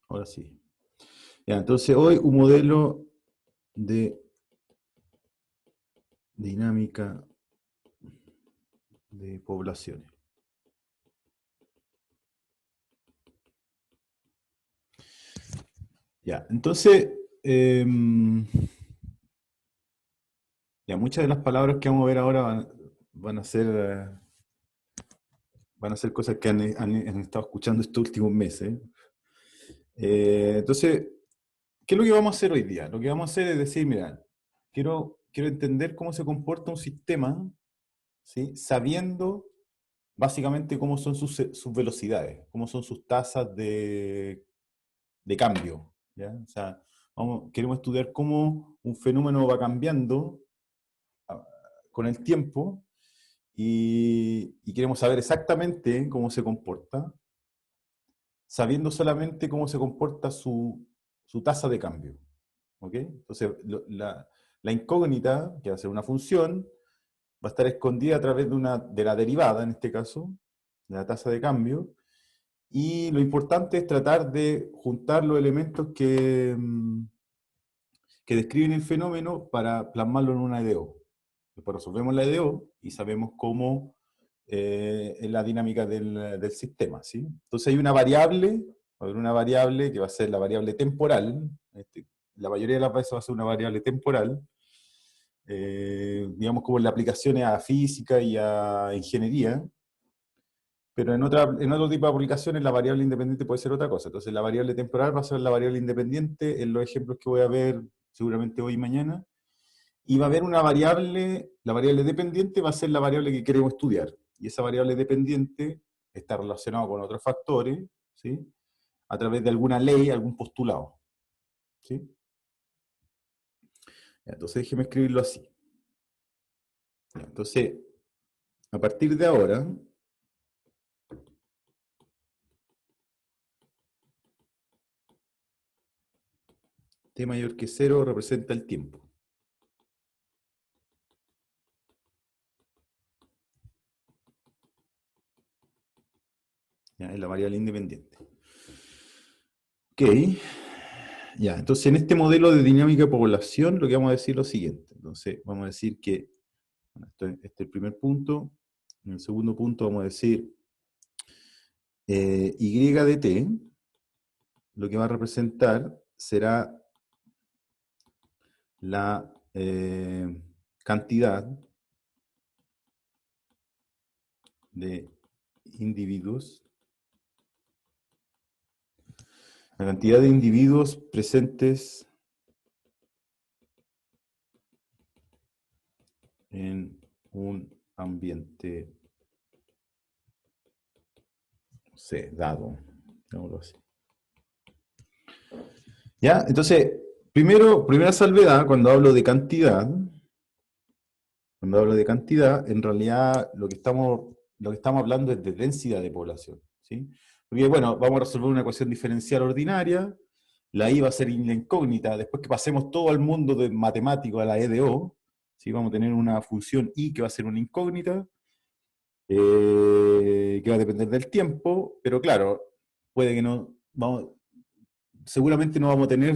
Ahora sí. Ya, entonces hoy un modelo de dinámica de poblaciones. Ya, entonces, ya muchas de las palabras que vamos a ver ahora van a ser, van a ser cosas que han estado escuchando estos últimos meses. Entonces, ¿qué es lo que vamos a hacer hoy día? Lo que vamos a hacer es decir, mira, quiero entender cómo se comporta un sistema, ¿sí? Sabiendo básicamente cómo son sus velocidades, cómo son sus tasas de cambio, ¿ya? O sea, queremos estudiar cómo un fenómeno va cambiando ah, con el tiempo y queremos saber exactamente cómo se comporta, sabiendo solamente cómo se comporta su tasa de cambio. ¿Ok? Entonces, la incógnita, que va a ser una función, va a estar escondida a través de la derivada, en este caso, de la tasa de cambio, y lo importante es tratar de juntar los elementos que describen el fenómeno para plasmarlo en una EDO. Después resolvemos la EDO y sabemos cómo es la dinámica del sistema, ¿sí? Entonces hay una variable, va a haber una variable que va a ser la variable temporal, la mayoría de las veces va a ser una variable temporal, digamos como en la aplicaciones a física y a ingeniería, pero en otro tipo de aplicaciones la variable independiente puede ser otra cosa. Entonces la variable temporal va a ser la variable independiente en los ejemplos que voy a ver seguramente hoy y mañana, y va a haber una variable, la variable dependiente va a ser la variable que queremos estudiar, y esa variable dependiente está relacionada con otros factores, ¿sí? A través de alguna ley, algún postulado, ¿sí? Entonces déjeme escribirlo así. Entonces, a partir de ahora, t mayor que 0 representa el tiempo. ¿Ya? Es la variable independiente. Ok. Ya, entonces en este modelo de dinámica de población lo que vamos a decir es lo siguiente. Entonces vamos a decir que, bueno, este es el primer punto. En el segundo punto vamos a decir y de t, lo que va a representar será la cantidad de individuos, la cantidad de individuos presentes en un ambiente, no sé, dado, digámoslo así. ¿Ya? Entonces, primera salvedad, cuando hablo de cantidad, en realidad lo que estamos hablando es de densidad de población, ¿sí? Porque, bueno, vamos a resolver una ecuación diferencial ordinaria, la I va a ser la incógnita, después que pasemos todo al mundo de matemático, a la EDO, ¿sí? Vamos a tener una función I que va a ser una incógnita, que va a depender del tiempo, pero claro, puede que no, seguramente no vamos a tener,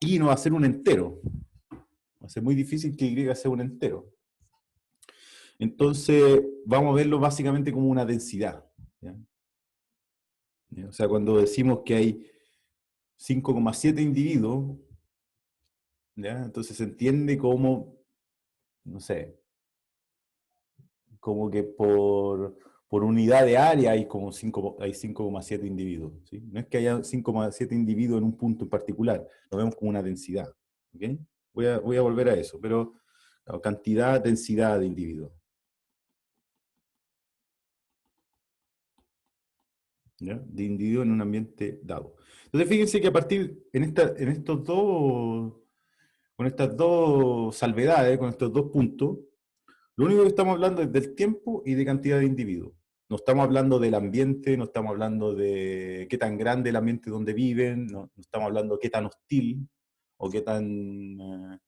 I no va a ser un entero, va a ser muy difícil que Y sea un entero. Entonces, vamos a verlo básicamente como una densidad, ¿ya? O sea, cuando decimos que hay 5,7 individuos, ¿ya? Entonces se entiende como, no sé, como que por unidad de área hay como 5,7 individuos, ¿sí? No es que haya 5,7 individuos en un punto en particular, lo vemos como una densidad, ¿ok? Voy a volver a eso, pero claro, cantidad, densidad de individuos, ¿ya? De individuos en un ambiente dado. Entonces fíjense que a partir, en estos dos, con estas dos salvedades, con estos dos puntos, lo único que estamos hablando es del tiempo y de cantidad de individuos. No estamos hablando del ambiente, no estamos hablando de qué tan grande el ambiente donde viven, no estamos hablando de qué tan hostil o qué tan no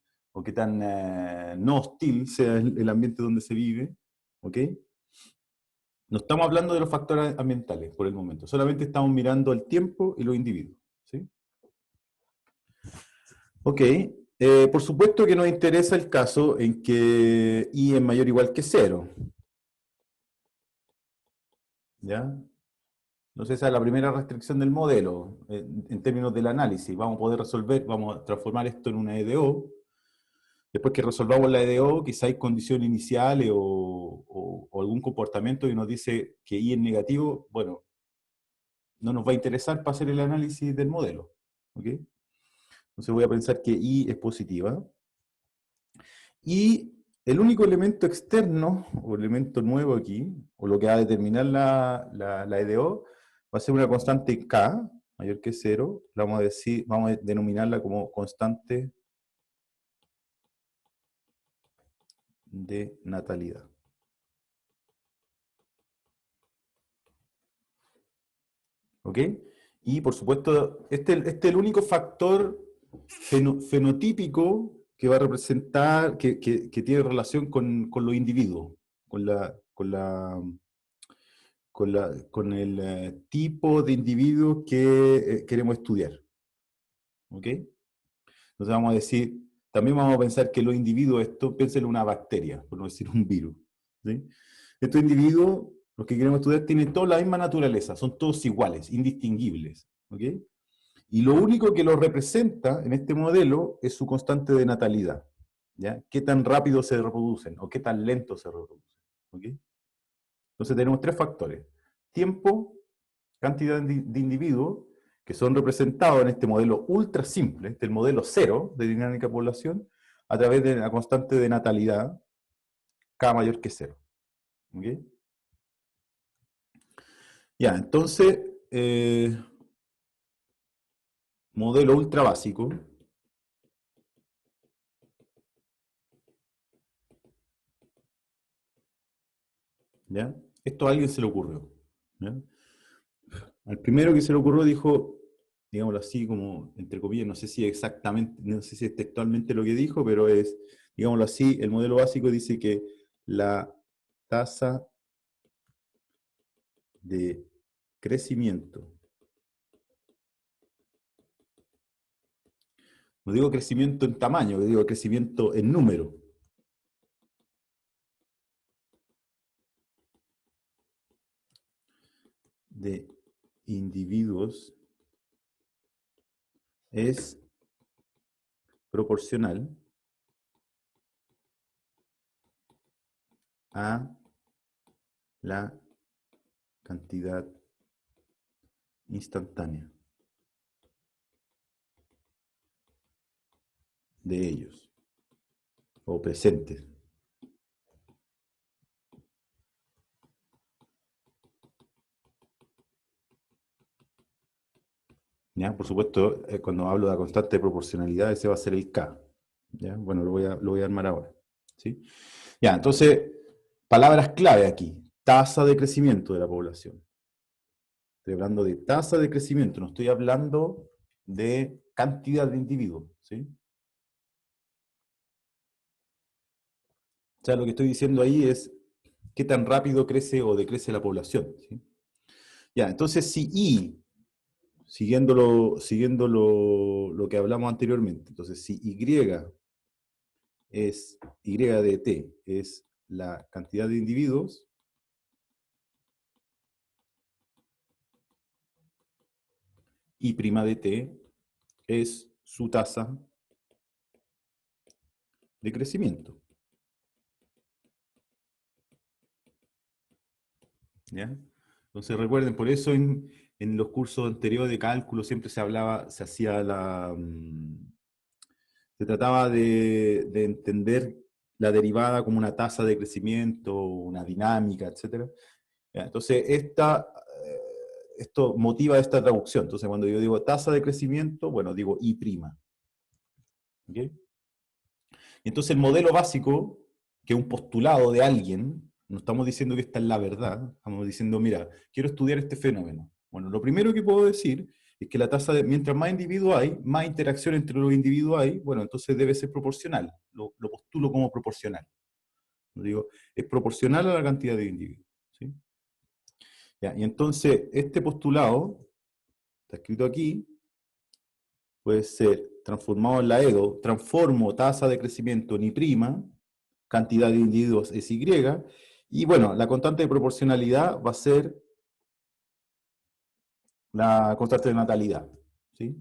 hostil sea el ambiente donde se vive, ¿ok? No estamos hablando de los factores ambientales por el momento, solamente estamos mirando el tiempo y los individuos. ¿Sí? Ok, por supuesto que nos interesa el caso en que I es mayor o igual que cero. ¿Ya? Entonces esa es la primera restricción del modelo, en términos del análisis. Vamos a poder resolver, vamos a transformar esto en una EDO. Después que resolvamos la EDO, quizá hay condiciones iniciales o algún comportamiento que nos dice que I es negativo. Bueno, no nos va a interesar para hacer el análisis del modelo. ¿Ok? Entonces voy a pensar que I es positiva. Y el único elemento externo, o elemento nuevo aquí, o lo que va a determinar la EDO, va a ser una constante K, mayor que cero. La vamos a decir, vamos a denominarla como constante de natalidad. ¿Ok? Y por supuesto, este es el único factor fenotípico que va a representar, que tiene relación con los individuos, con el tipo de individuo que queremos estudiar. ¿Ok? Entonces vamos a decir, también vamos a pensar que los individuos, esto, piensen en una bacteria, por no decir un virus. ¿Sí? Estos individuos, los que queremos estudiar, tienen toda la misma naturaleza, son todos iguales, indistinguibles. ¿Ok? Y lo único que los representa en este modelo es su constante de natalidad. ¿Ya? ¿Qué tan rápido se reproducen o qué tan lento se reproducen? ¿Ok? Entonces tenemos tres factores. Tiempo, cantidad de individuos, que son representados en este modelo ultra simple, este es el modelo cero de dinámica de población, a través de la constante de natalidad, K mayor que cero. ¿Ok? Ya, entonces, modelo ultra básico. ¿Ya? Esto a alguien se le ocurrió. ¿Ya? Al primero que se le ocurrió dijo, digámoslo así, como entre comillas, no sé si exactamente, no sé si es textualmente lo que dijo, pero es, digámoslo así, el modelo básico dice que la tasa de crecimiento, no digo crecimiento en tamaño, digo crecimiento en número, de individuos es proporcional a la cantidad instantánea de ellos, o presentes. ¿Ya? Por supuesto, cuando hablo de la constante de proporcionalidad, ese va a ser el K. ¿Ya? Bueno, lo voy a armar ahora. ¿Sí? Ya, entonces, palabras clave aquí. Tasa de crecimiento de la población. Estoy hablando de tasa de crecimiento, no estoy hablando de cantidad de individuos. ¿Sí? O sea, lo que estoy diciendo ahí es qué tan rápido crece o decrece la población. ¿Sí? Ya, entonces si I, siguiendo lo que hablamos anteriormente, entonces si Y es Y de t, es la cantidad de individuos, y prima de t es su tasa de crecimiento. ¿Ya? Entonces recuerden, por eso en los cursos anteriores de cálculo siempre se hablaba, se hacía se trataba de entender la derivada como una tasa de crecimiento, una dinámica, etc. ¿Ya? Entonces, esto motiva esta traducción. Entonces, cuando yo digo tasa de crecimiento, bueno, digo I'. ¿Ok? Entonces, el modelo básico, que es un postulado de alguien, no estamos diciendo que esta es la verdad, estamos diciendo, mira, quiero estudiar este fenómeno. Bueno, lo primero que puedo decir es que la tasa de, mientras más individuos hay, más interacción entre los individuos hay, bueno, entonces debe ser proporcional. Lo postulo como proporcional. Digo, es proporcional a la cantidad de individuos. ¿Sí? ¿Ya? Y entonces, este postulado, está escrito aquí, puede ser transformado en la EDO, transformo tasa de crecimiento en I', cantidad de individuos es Y, y bueno, la constante de proporcionalidad va a ser la constante de natalidad, ¿sí?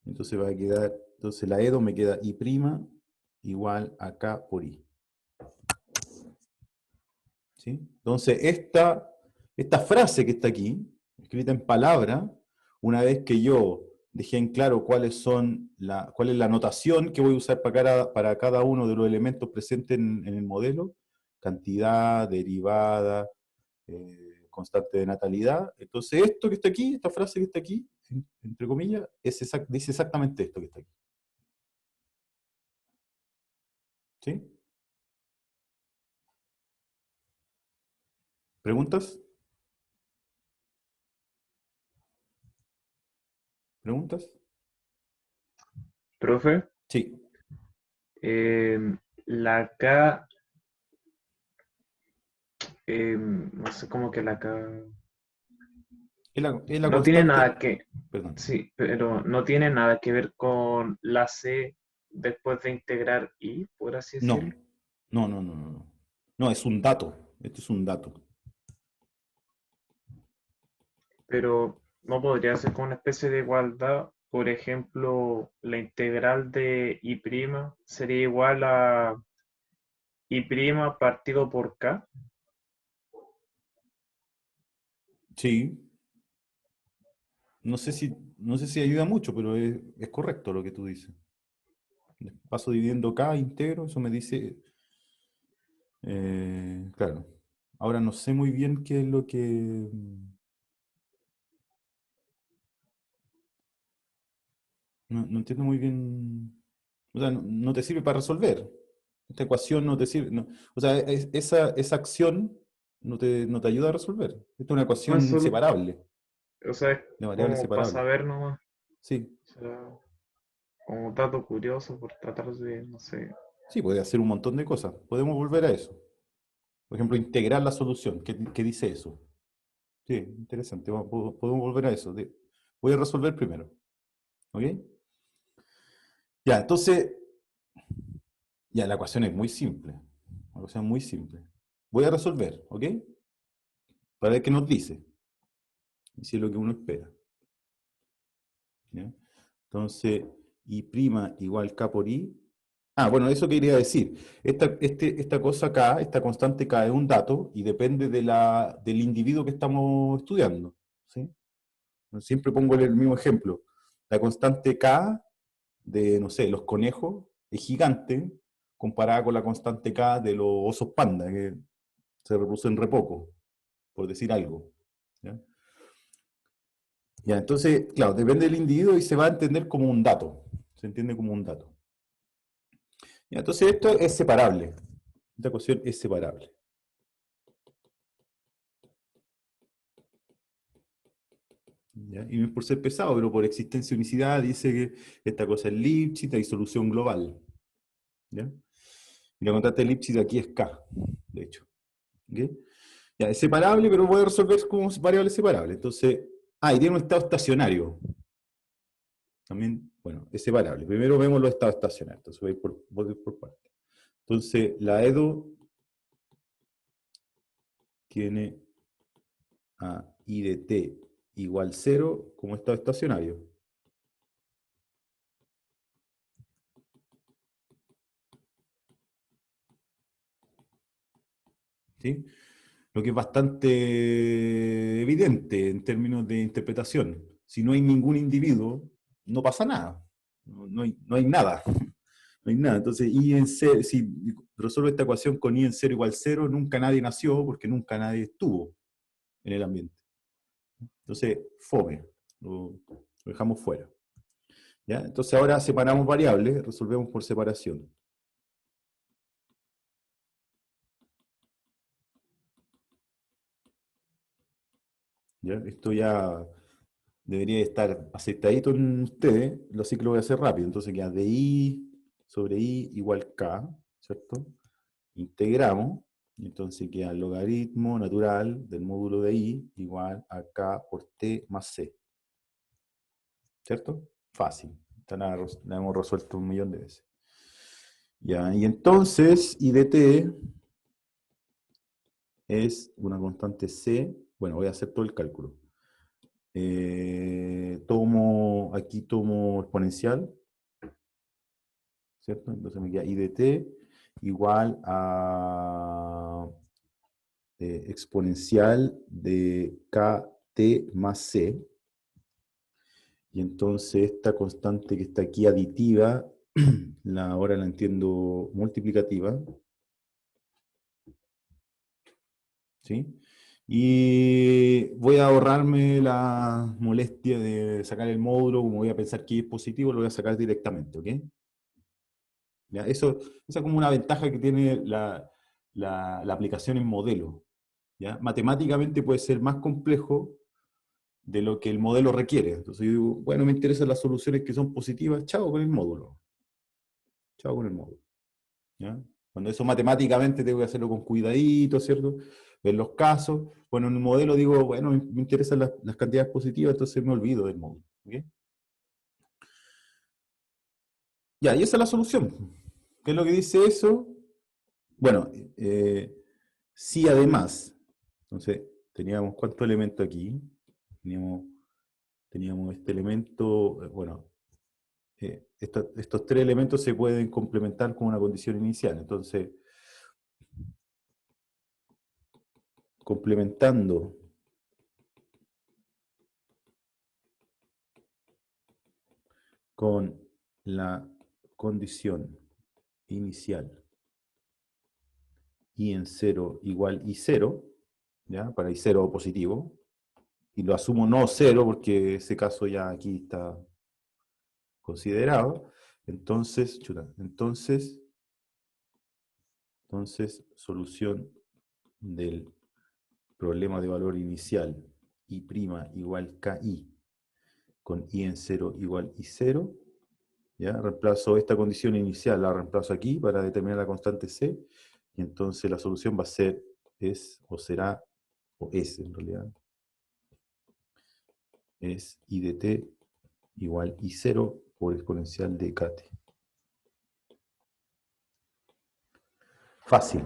Entonces va a quedar, entonces la EDO me queda I' igual a K por I. ¿Sí? Entonces, esta frase que está aquí, escrita en palabra, una vez que yo dejé en claro cuál es la notación que voy a usar para cada uno de los elementos presentes en el modelo, cantidad, derivada, constante de natalidad. Entonces, esto que está aquí, esta frase que está aquí, entre comillas, dice exactamente esto que está aquí. ¿Sí? ¿Preguntas? ¿Preguntas? Profe, Sí. la K, no sé cómo que la K Es la no tiene constante. nada que, Perdón. sí, pero no tiene nada que ver con la C después de integrar I, por así decirlo. No, no, no, no, no. No, no, es un dato. Esto es un dato. Pero no podría ser con una especie de igualdad. Por ejemplo, la integral de I' sería igual a I' partido por K. Sí, no sé si ayuda mucho, pero es correcto lo que tú dices. Paso dividiendo cada íntegro, eso me dice, claro. Ahora no sé muy bien qué es lo que, no entiendo muy bien, o sea, no te sirve para resolver. Esta ecuación no te sirve, o sea, esa acción no te ayuda a resolver. Esta es una No es ecuación solo, separable, o sea, es de variables como para separables. saber nomás. Sí, O sea, como dato curioso por tratar de, no sé. sí, puede hacer un montón de cosas. Podemos volver a eso. Por ejemplo, integrar la solución. ¿Qué dice eso? Sí, interesante. Podemos volver a eso. Voy a resolver primero. ¿Ok? Ya, entonces, ya la ecuación es muy simple. La ecuación es muy simple. Voy a resolver, ¿ok? Para ver qué nos dice. Y si es lo que uno espera. ¿Ya? Entonces, I' igual K por I. Ah, bueno, eso quería decir. Esta cosa K, esta constante K es un dato y depende del individuo que estamos estudiando. ¿Sí? Siempre pongo el mismo ejemplo. La constante K de, no sé, los conejos es gigante comparada con la constante K de los osos panda, que se reproducen re poco, por decir algo. ¿Ya? Ya, entonces, claro, depende del individuo y se va a entender como un dato. Se entiende como un dato. Ya, entonces, esto es separable. Esta ecuación es separable. ¿Ya? Y no es por ser pesado, pero por existencia de unicidad dice que esta cosa es Lipschitz, hay solución global. ¿Ya? Y la constante de Lipschitz aquí es K, de hecho. ¿Ok? Ya, es separable, pero voy a resolver como variable separable. Entonces, y tiene un estado estacionario. También, bueno, es separable. Primero vemos los estados estacionarios. Entonces voy por partes. Entonces, la EDO tiene a I de t igual 0 como estado estacionario. ¿Sí? Lo que es bastante evidente en términos de interpretación. Si no hay ningún individuo, no pasa nada. No hay nada. No hay nada. Entonces, I en cero, si resuelvo esta ecuación con I en 0 igual 0, nunca nadie nació porque nunca nadie estuvo en el ambiente. Entonces, fome. Lo dejamos fuera. ¿Ya? Entonces, ahora separamos variables, resolvemos por separación. ¿Ya? Esto ya debería estar aceptadito en ustedes, lo sí que lo voy a hacer rápido. Entonces queda de I sobre I igual K, ¿cierto? Integramos. Y entonces queda el logaritmo natural del módulo de I igual a K por T más C. ¿Cierto? Fácil. La hemos resuelto 1.000.000 de veces. Ya, y entonces I de T es una constante C. Bueno, voy a hacer todo el cálculo. Aquí tomo exponencial, ¿cierto? Entonces me queda I de T igual a exponencial de KT más C. Y entonces esta constante que está aquí aditiva, ahora la entiendo multiplicativa. ¿Sí? Y voy a ahorrarme la molestia de sacar el módulo, como voy a pensar que es positivo, lo voy a sacar directamente, ¿ok? ¿Ya? Esa es como una ventaja que tiene la aplicación en modelo. ¿Ya? Matemáticamente puede ser más complejo de lo que el modelo requiere. Entonces yo digo, bueno, me interesan las soluciones que son positivas, chao con el módulo. Chao con el módulo. ¿Ya? Cuando eso matemáticamente tengo que hacerlo con cuidadito, ¿cierto? Ver los casos. Bueno, en un modelo digo, bueno, me interesan las cantidades positivas, entonces me olvido del módulo. ¿Okay? Ya, y esa es la solución. ¿Qué es lo que dice eso? Bueno, sí, además. Entonces, teníamos cuántos elementos aquí. Teníamos, teníamos este elemento, bueno, estos tres elementos se pueden complementar con una condición inicial. Entonces, complementando con la condición inicial i en 0 igual i0, ¿ya? Para i0 positivo, y lo asumo no 0 porque ese caso ya aquí está considerado, entonces, entonces solución del problema de valor inicial i' igual ki con i en 0 igual i0, ¿ya? Reemplazo esta condición inicial, la reemplazo aquí para determinar la constante C, y entonces la solución va a ser, o será, o es en realidad, es I de t igual I0 por exponencial de kt. Fácil,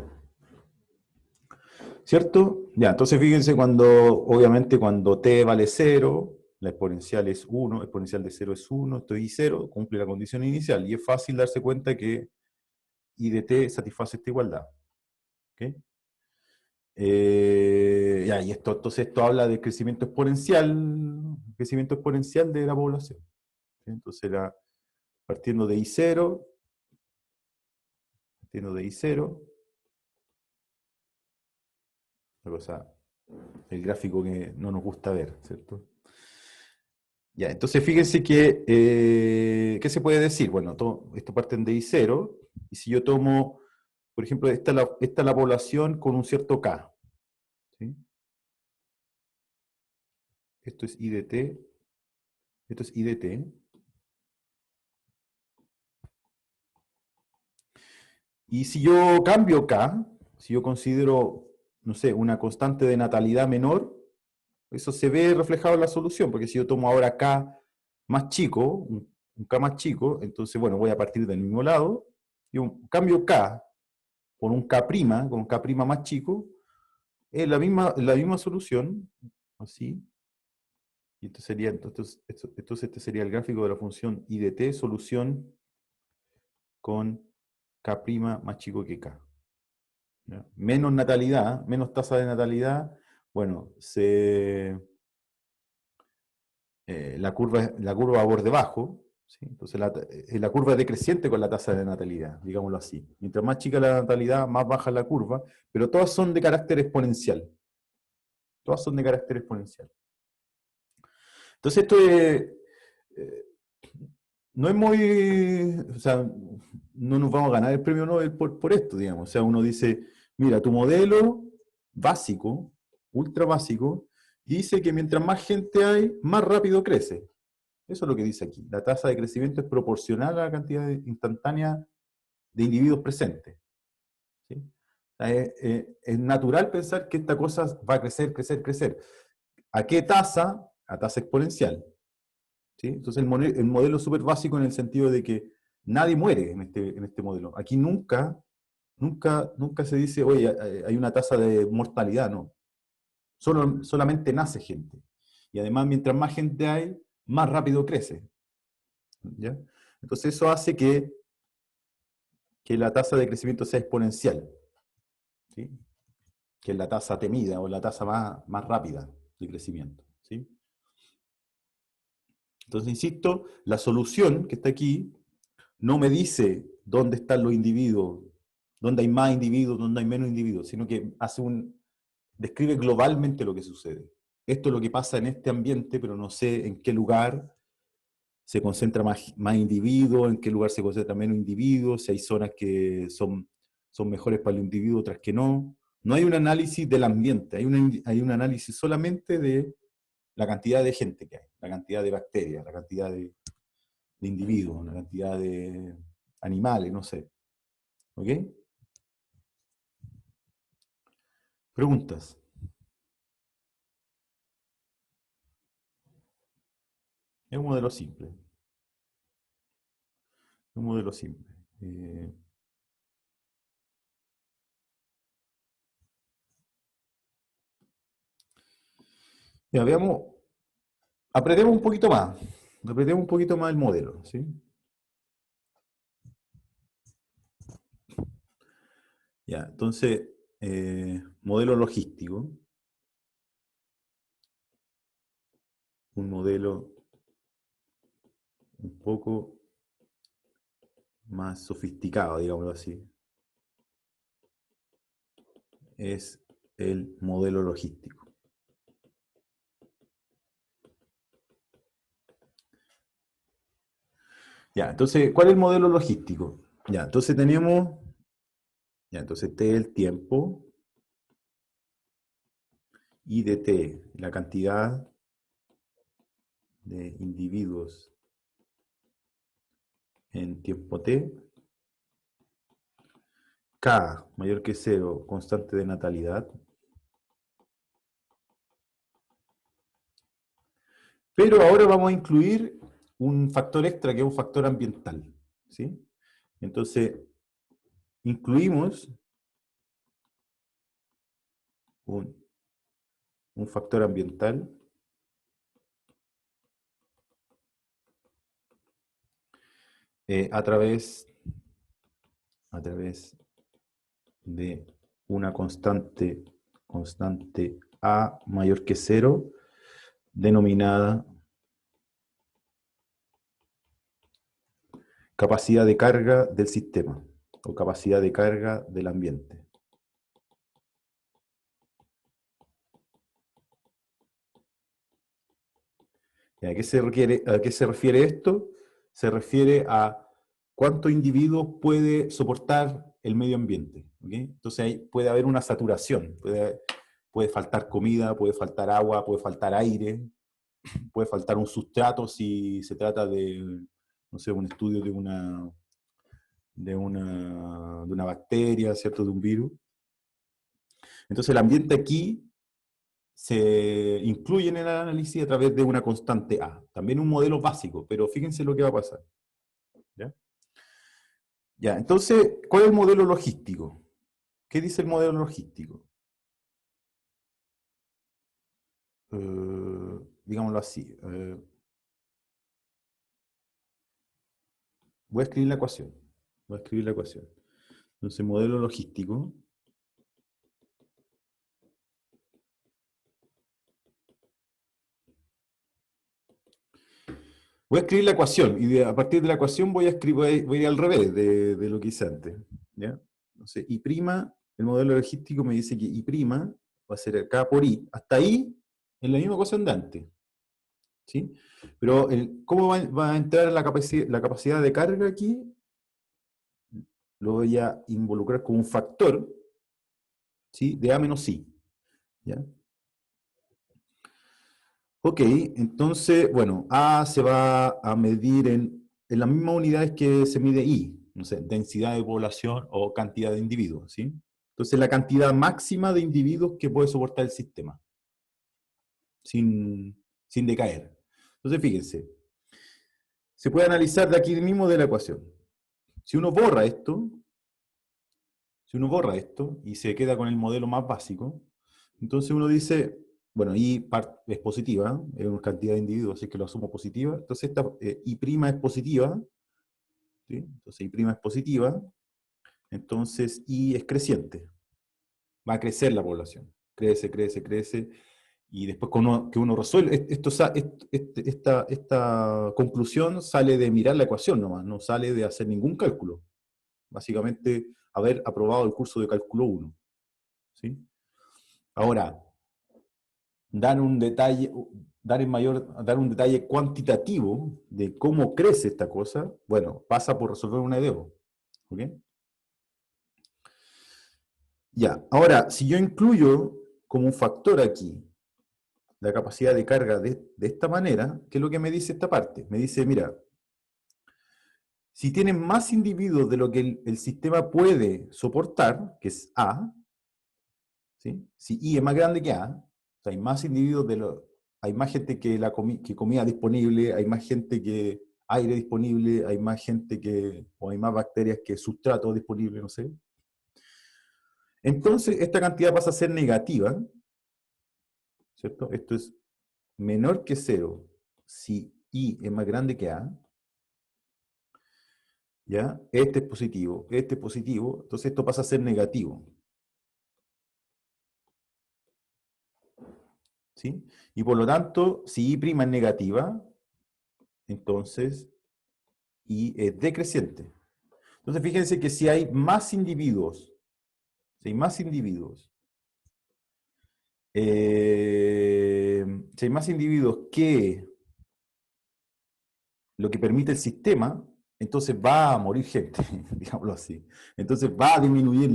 ¿cierto? Ya, entonces fíjense obviamente cuando t vale 0, la exponencial es 1, exponencial de 0 es 1, esto es I0, cumple la condición inicial, y es fácil darse cuenta que I de t satisface esta igualdad. ¿Okay? Ya, y entonces esto habla del crecimiento exponencial de la población. ¿Sí? Entonces, partiendo de I0, la cosa, el gráfico que no nos gusta ver, ¿cierto? Ya, entonces fíjense que, ¿qué se puede decir? Bueno, esto parten de I0, y si yo tomo, por ejemplo, esta es la población con un cierto K, ¿sí? Esto es I de t, esto es I de t, y si yo cambio K, si yo considero, no sé, una constante de natalidad menor, eso se ve reflejado en la solución, porque si yo tomo ahora K más chico, un K más chico, entonces, bueno, voy a partir del mismo lado, y un cambio K por un K', con un K' más chico, es la misma solución, así, y entonces este sería el gráfico de la función I de t, solución con K' más chico que K. ¿Ya? Menos natalidad, menos tasa de natalidad, bueno, la curva va por debajo, ¿sí? Entonces la curva es decreciente con la tasa de natalidad, digámoslo así. Mientras más chica la natalidad, más baja la curva, pero todas son de carácter exponencial. Todas son de carácter exponencial. Entonces eh, no es muy, o sea, no nos vamos a ganar el premio Nobel por esto, digamos. O sea, uno dice, mira, tu modelo básico, ultra básico, dice que mientras más gente hay, más rápido crece. Eso es lo que dice aquí. La tasa de crecimiento es proporcional a la cantidad instantánea de individuos presentes. ¿Sí? Es natural pensar que esta cosa va a crecer, crecer, crecer. ¿A qué tasa? A tasa exponencial. ¿Sí? Entonces el modelo es súper básico en el sentido de que nadie muere en este modelo. Aquí nunca se dice, oye, hay una tasa de mortalidad, no. Solamente nace gente. Y además, mientras más gente hay, más rápido crece. ¿Ya? Entonces eso hace que la tasa de crecimiento sea exponencial. ¿Sí? Que es la tasa temida o la tasa más rápida de crecimiento. ¿Sí? Entonces, insisto, la solución que está aquí no me dice dónde están los individuos, dónde hay más individuos, dónde hay menos individuos, sino que describe globalmente lo que sucede. Esto es lo que pasa en este ambiente, pero no sé en qué lugar se concentra más individuos, en qué lugar se concentra menos individuos, si hay zonas que son mejores para el individuo, otras que no. No hay un análisis del ambiente, hay un análisis solamente de la cantidad de gente que hay, la cantidad de bacterias, la cantidad de individuos, la cantidad de animales, no sé. ¿Ok? Preguntas. Es un modelo simple. Es un modelo simple. Ya, veamos, apretemos un poquito más. Apretemos un poquito más el modelo, ¿sí? Ya, entonces, modelo logístico. Un modelo un poco más sofisticado, digámoslo así. Es el modelo logístico. Ya, entonces, ¿cuál es el modelo logístico? Ya, entonces tenemos, ya, entonces T es el tiempo y de T, la cantidad de individuos en tiempo T, K mayor que 0, constante de natalidad, pero ahora vamos a incluir un factor extra que es un factor ambiental, ¿sí? Entonces, incluimos un, un factor ambiental a través de una constante A mayor que 0, denominada capacidad de carga del sistema o capacidad de carga del ambiente. ¿A qué se refiere esto? Se refiere a cuántos individuos puede soportar el medio ambiente. ¿Okay? Entonces ahí puede haber una saturación, puede faltar comida, puede faltar agua, puede faltar aire, puede faltar un sustrato si se trata de, no sé, un estudio de una bacteria, ¿cierto? De un virus. Entonces el ambiente aquí se incluye en el análisis a través de una constante A. También un modelo básico, pero fíjense lo que va a pasar. ¿Ya? Ya, entonces, ¿cuál es el modelo logístico? ¿Qué dice el modelo logístico? Digámoslo así. Voy a escribir la ecuación. Voy a escribir la ecuación. Entonces, modelo logístico. Voy a escribir la ecuación y a partir de la ecuación voy a ir al revés de lo que hice antes. ¿Ya? Entonces, I', el modelo logístico me dice que I' va a ser acá por I. Hasta ahí, en la misma ecuación de antes. ¿Sí? Pero, ¿cómo va a entrar la capacidad de carga aquí? Lo voy a involucrar con un factor, ¿sí? De A menos I. ¿Ya? Ok, entonces, bueno, A se va a medir en las mismas unidades que se mide I, no sé, densidad de población o cantidad de individuos, ¿sí? Entonces, la cantidad máxima de individuos que puede soportar el sistema, sin decaer. Entonces, fíjense, se puede analizar de aquí mismo de la ecuación. Si uno borra esto, y se queda con el modelo más básico, entonces uno dice, bueno, I es positiva, es una cantidad de individuos, así que lo asumo positiva. Entonces esta I' es positiva, ¿sí? Entonces I' es positiva, entonces I es creciente. Va a crecer la población. Crece, crece, crece. Y después que uno resuelve, esta conclusión sale de mirar la ecuación nomás, no sale de hacer ningún cálculo. Básicamente, haber aprobado el curso de cálculo 1. ¿Sí? Ahora, dar un detalle, dar un detalle cuantitativo de cómo crece esta cosa, bueno, pasa por resolver un EDO. ¿Ok? Ya, ahora, si yo incluyo como un factor aquí la capacidad de carga de esta manera, ¿qué es lo que me dice esta parte? Me dice, mira, si tienes más individuos de lo que el sistema puede soportar, que es A, ¿sí? Si I es más grande que A, o sea, hay más individuos hay más gente que comida disponible, hay más gente que aire disponible, hay más gente o hay más bacterias que sustrato disponible, no sé. Entonces, esta cantidad pasa a ser negativa, ¿cierto? Esto es menor que cero si I es más grande que A, ¿ya? Este es positivo, entonces esto pasa a ser negativo, ¿sí? Y por lo tanto, si I' es negativa, entonces I es decreciente. Entonces fíjense que si hay más individuos, si hay más individuos que lo que permite el sistema, entonces va a morir gente, digámoslo así. Entonces va a disminuir,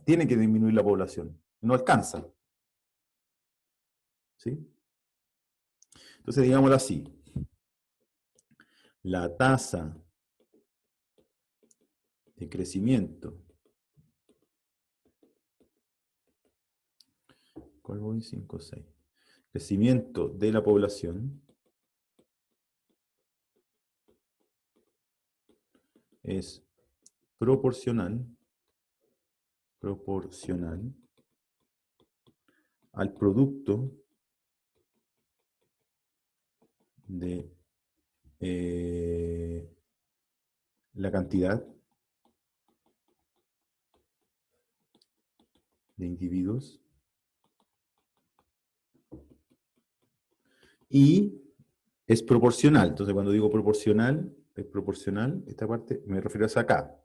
tiene que disminuir la población. No alcanza. ¿Sí? Entonces digámoslo así. La tasa de crecimiento, ¿cuál voy? 5, 6. Crecimiento de la población es proporcional al producto de la cantidad de individuos y es proporcional. Entonces, cuando digo proporcional, es proporcional, esta parte me refiero a acá,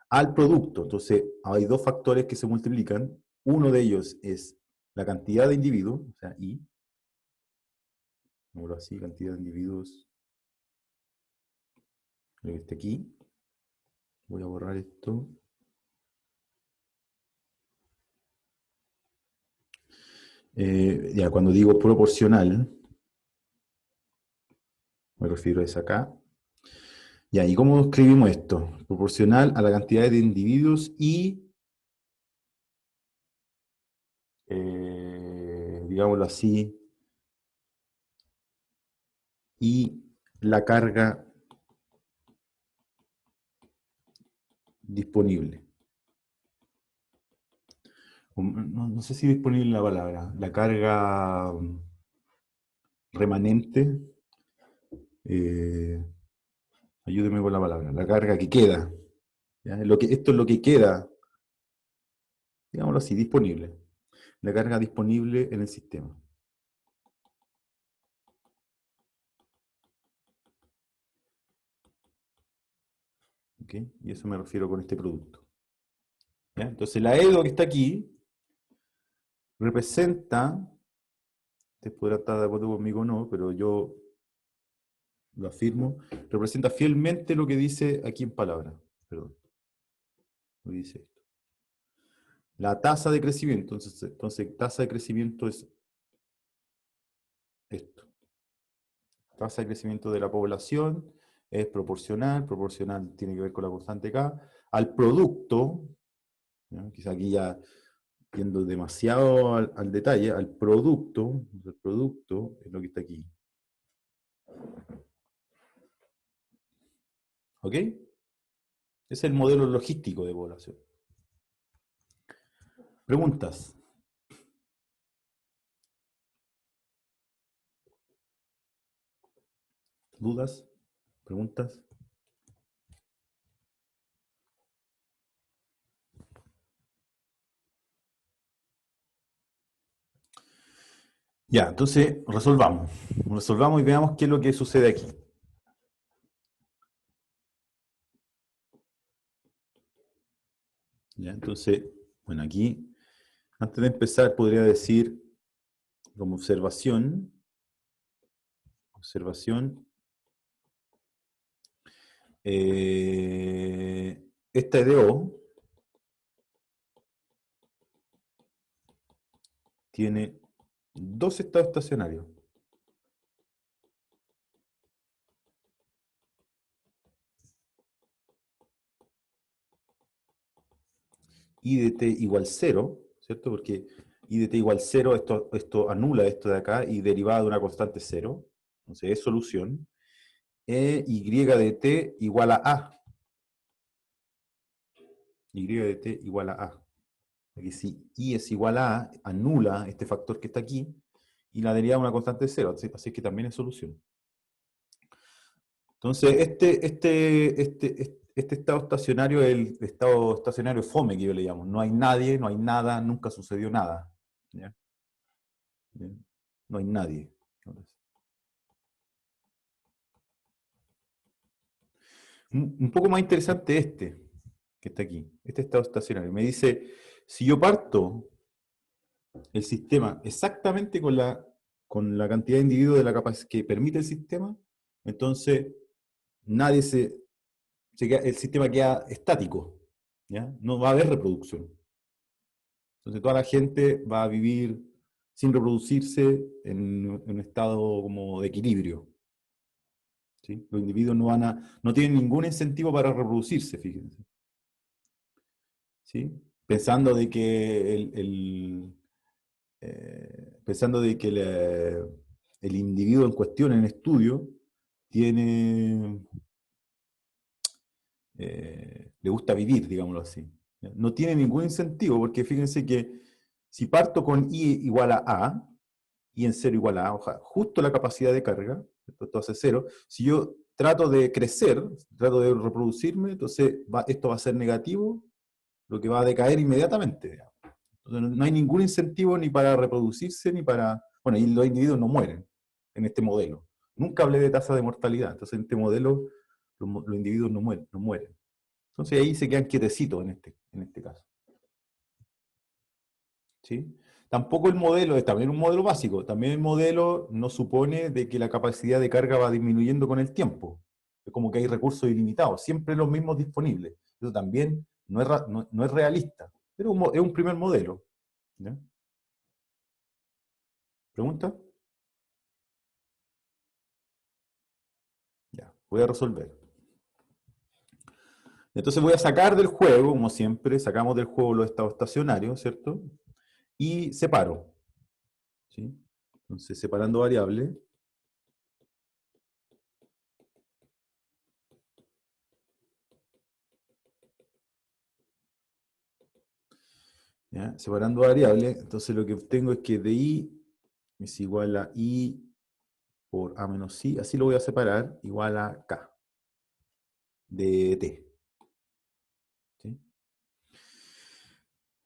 al producto. Entonces, hay dos factores que se multiplican. Uno de ellos es la cantidad de individuos, o sea, I, número así, cantidad de individuos, lo que esté aquí. Voy a borrar esto. Ya, cuando digo proporcional, me refiero a esa acá. Ya, ¿y cómo escribimos esto? Proporcional a la cantidad de individuos y, digámoslo así, y la carga disponible. No, no sé si disponible la palabra. La carga remanente. eh, Ayúdeme con la palabra. La carga que queda. ¿Ya? Esto es lo que queda, digámoslo así, disponible. La carga disponible en el sistema. ¿Ok? Y eso me refiero con este producto. ¿Ya? Entonces la EDO que está aquí representa, ustedes podrán estar de acuerdo conmigo o no, pero yo lo afirmo, representa fielmente lo que dice aquí en palabras. Perdón. Lo dice esto. La tasa de crecimiento, entonces tasa de crecimiento es esto. Tasa de crecimiento de la población es proporcional tiene que ver con la constante K, al producto ¿ya? Quizá aquí ya yendo demasiado al detalle, al producto. El producto es lo que está aquí. ¿Ok? Ese es el modelo logístico de población. Preguntas. ¿Dudas? ¿Preguntas? Ya, entonces resolvamos. Resolvamos y veamos qué es lo que sucede aquí. Ya, entonces, bueno, aquí, antes de empezar, podría decir como observación, esta EDO tiene dos estados estacionarios. I de t igual 0, ¿cierto? Porque I de t igual 0, esto anula esto de acá y derivada de una constante 0. Entonces es solución. Y de t igual a A. Y de t igual a A. Aquí si I es igual a A, anula este factor que está aquí y la derivada de una constante 0. Así que también es solución. Entonces, este estado estacionario es el estado estacionario FOME que yo le llamo. No hay nadie, no hay nada, nunca sucedió nada. ¿Ya? Bien. No hay nadie. Un poco más interesante que está aquí, este estado estacionario. Me dice, si yo parto el sistema exactamente con la cantidad de individuos de la capacidad que permite el sistema, entonces nadie el sistema queda estático, ¿ya? No va a haber reproducción. Entonces toda la gente va a vivir sin reproducirse en un estado como de equilibrio. ¿Sí? Los individuos no tienen ningún incentivo para reproducirse, fíjense. ¿Sí? Pensando de que el individuo en cuestión, en estudio, le gusta vivir, digámoslo así. No tiene ningún incentivo, porque fíjense que si parto con I igual a A, I en cero igual a A, justo la capacidad de carga, esto hace cero, si yo trato de crecer, trato de reproducirme, entonces esto va a ser negativo, lo que va a decaer inmediatamente. Digamos. Entonces, no hay ningún incentivo ni para reproducirse, ni para... Bueno, y los individuos no mueren en este modelo. Nunca hablé de tasa de mortalidad, entonces en este modelo los individuos no mueren, no mueren. Entonces ahí se quedan quietecitos en este caso. ¿Sí? Tampoco el modelo es también un modelo básico. También el modelo no supone de que la capacidad de carga va disminuyendo con el tiempo. Es como que hay recursos ilimitados, siempre los mismos disponibles. Eso también no es realista, pero es un primer modelo. ¿Ya? ¿Pregunta? Ya, voy a resolver. Entonces voy a sacar del juego, como siempre, sacamos del juego los estados estacionarios, ¿cierto? Y separo. ¿Sí? Entonces, separando variables, ¿ya? Separando variables, entonces lo que obtengo es que de i es igual a i por a menos i, así lo voy a separar, igual a k de t. ¿Sí?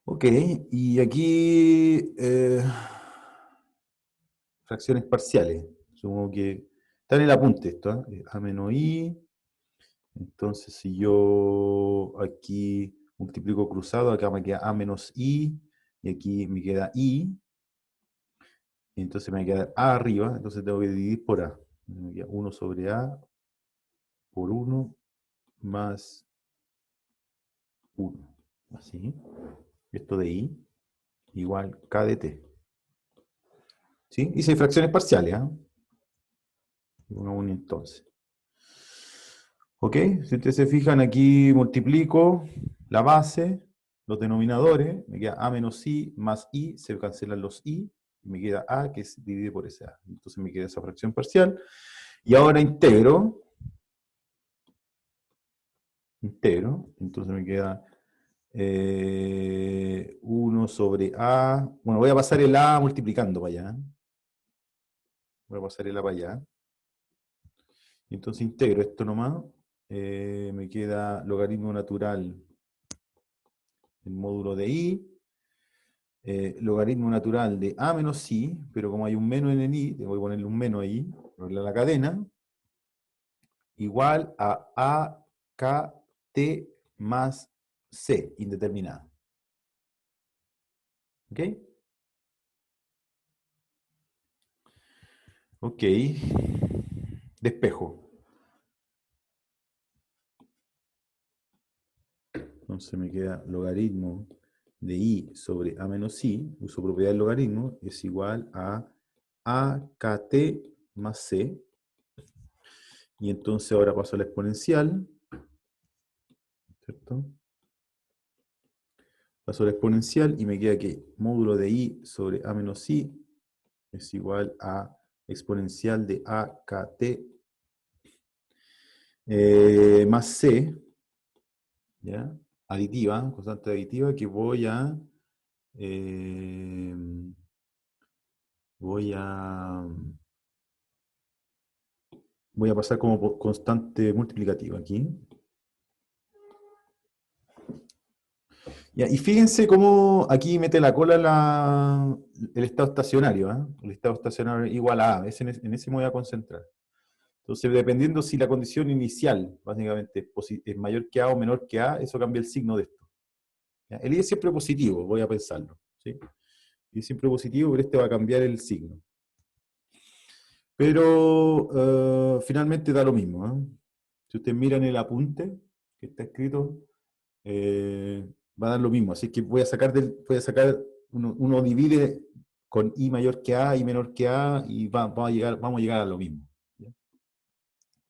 Ok, y aquí fracciones parciales. Supongo que está en el apunte esto, ¿eh? A menos i. Entonces, si yo aquí multiplico cruzado, acá me queda a menos i, y aquí me queda i, y entonces me va a quedar a arriba, entonces tengo que dividir por a. Me queda 1 sobre a por 1 más 1. Así. Esto de i igual k de t. ¿Sí? Hice fracciones parciales. ¿Eh? Una unión entonces. ¿Ok? Si ustedes se fijan, aquí multiplico la base, los denominadores, me queda a menos i más i, se cancelan los i, y me queda a que se divide por ese a. Entonces me queda esa fracción parcial. Y ahora integro, entonces me queda 1 sobre a, bueno, voy a pasar el a multiplicando para allá. Voy a pasar el a para allá. Y entonces integro esto nomás, me queda logaritmo natural el módulo de i, logaritmo natural de a menos i, pero como hay un menos en el i, voy a ponerle un menos ahí, arreglar la cadena, igual a k t más c, indeterminada. ¿Ok? Ok. Despejo. Entonces me queda logaritmo de i sobre a menos i, uso propiedad del logaritmo, es igual a kt más c. Y entonces ahora paso a la exponencial, ¿cierto? Paso a la exponencial y me queda que módulo de i sobre a menos i es igual a exponencial de a kt más c, ¿ya? Aditiva, constante aditiva, que eh, voy a, voy a pasar como constante multiplicativa aquí. Ya, y fíjense cómo aquí mete la cola el estado estacionario, ¿eh? El estado estacionario igual a A, en ese me voy a concentrar. Entonces, dependiendo si la condición inicial, básicamente, es mayor que A o menor que A, eso cambia el signo de esto. ¿Ya? El I es siempre positivo, voy a pensarlo. ¿Sí? Y es siempre positivo, pero este va a cambiar el signo. Pero finalmente da lo mismo. ¿Eh? Si ustedes miran el apunte que está escrito, va a dar lo mismo. Así que voy a sacar, uno divide con I mayor que A y menor que A y vamos a llegar a lo mismo. ¿Ya?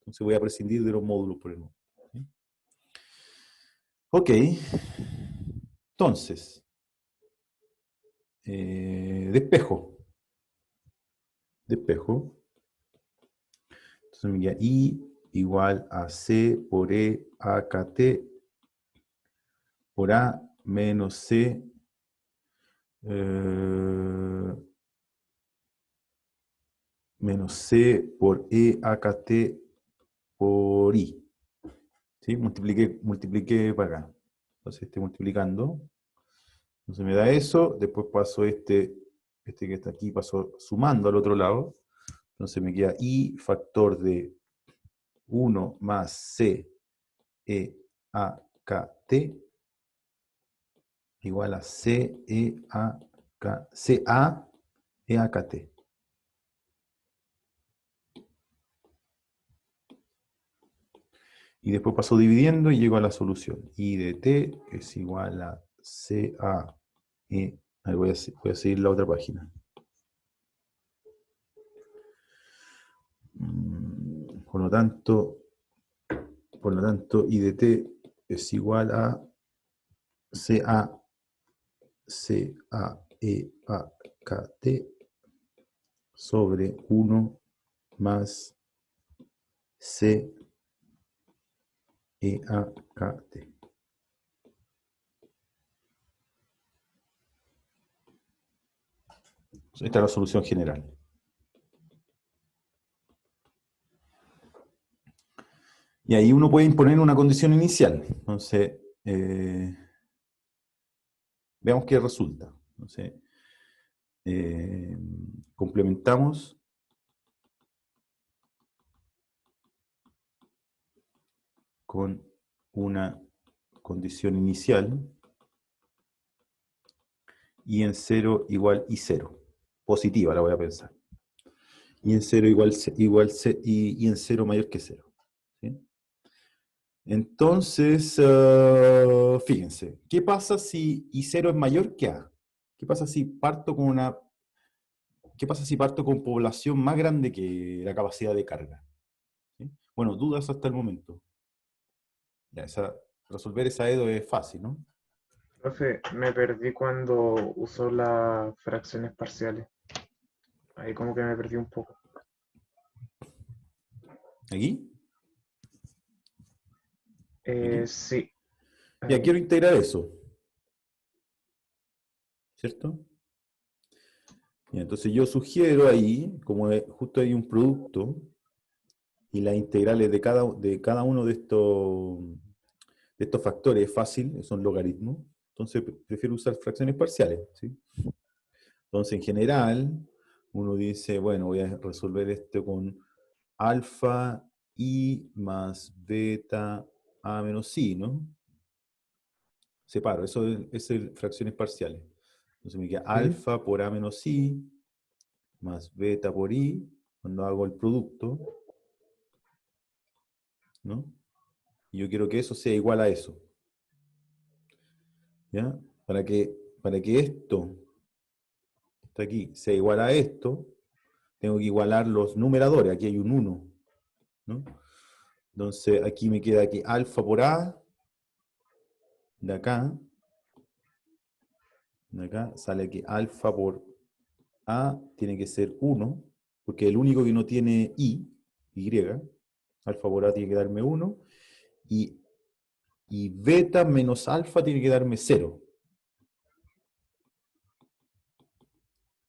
Entonces voy a prescindir de los módulos por el momento. ¿Sí? Ok. Entonces, despejo. Despejo. Entonces me queda I igual a C por E a KT por A menos C menos C por E AKT por I. ¿Sí? Multipliqué para acá. Entonces estoy multiplicando. Entonces me da eso. Después paso este que está aquí, paso sumando al otro lado. Entonces me queda I factor de 1 más C E A K T igual a C E A K C A E A K T. Y después paso dividiendo y llego a la solución. I de t es igual a CA. Ahí voy a seguir la otra página. Por lo tanto, I de t es igual a CA, E, A, K, T sobre 1 más C, E, A, K, T. Esta es la solución general. Y ahí uno puede imponer una condición inicial. Entonces, veamos qué resulta. Entonces, complementamos con una condición inicial y en 0 igual I0. Positiva la voy a pensar. Y en 0 y en 0 mayor que 0. ¿Sí? Entonces, fíjense, ¿qué pasa si I0 es mayor que A? ¿Qué pasa si parto con población más grande que la capacidad de carga? ¿Sí? Bueno, dudas hasta el momento. Ya, resolver esa EDO es fácil, ¿no? Profe, me perdí cuando usó las fracciones parciales. Ahí como que me perdí un poco. ¿Aquí? ¿Aquí? Sí, Ya, ahí. quiero integrar eso, ¿cierto? Ya, entonces yo sugiero ahí, como justo hay un producto, y las integrales de cada uno de estos factores es fácil, son logaritmos, entonces prefiero usar fracciones parciales, ¿sí? Entonces, en general, uno dice, bueno, voy a resolver esto con alfa i más beta a menos i, ¿no? Separo, eso es fracciones parciales. Entonces me queda ¿Sí? alfa por a menos i más beta por i, cuando hago el producto, ¿no? Y yo quiero que eso sea igual a eso, ¿ya? Para que esto, está aquí, sea igual a esto, tengo que igualar los numeradores, aquí hay un 1, ¿no? Entonces aquí me queda que alfa por a, de acá sale que alfa por a tiene que ser 1, porque el único que no tiene y, alfa por a tiene que darme 1, y, y beta menos alfa tiene que darme 0,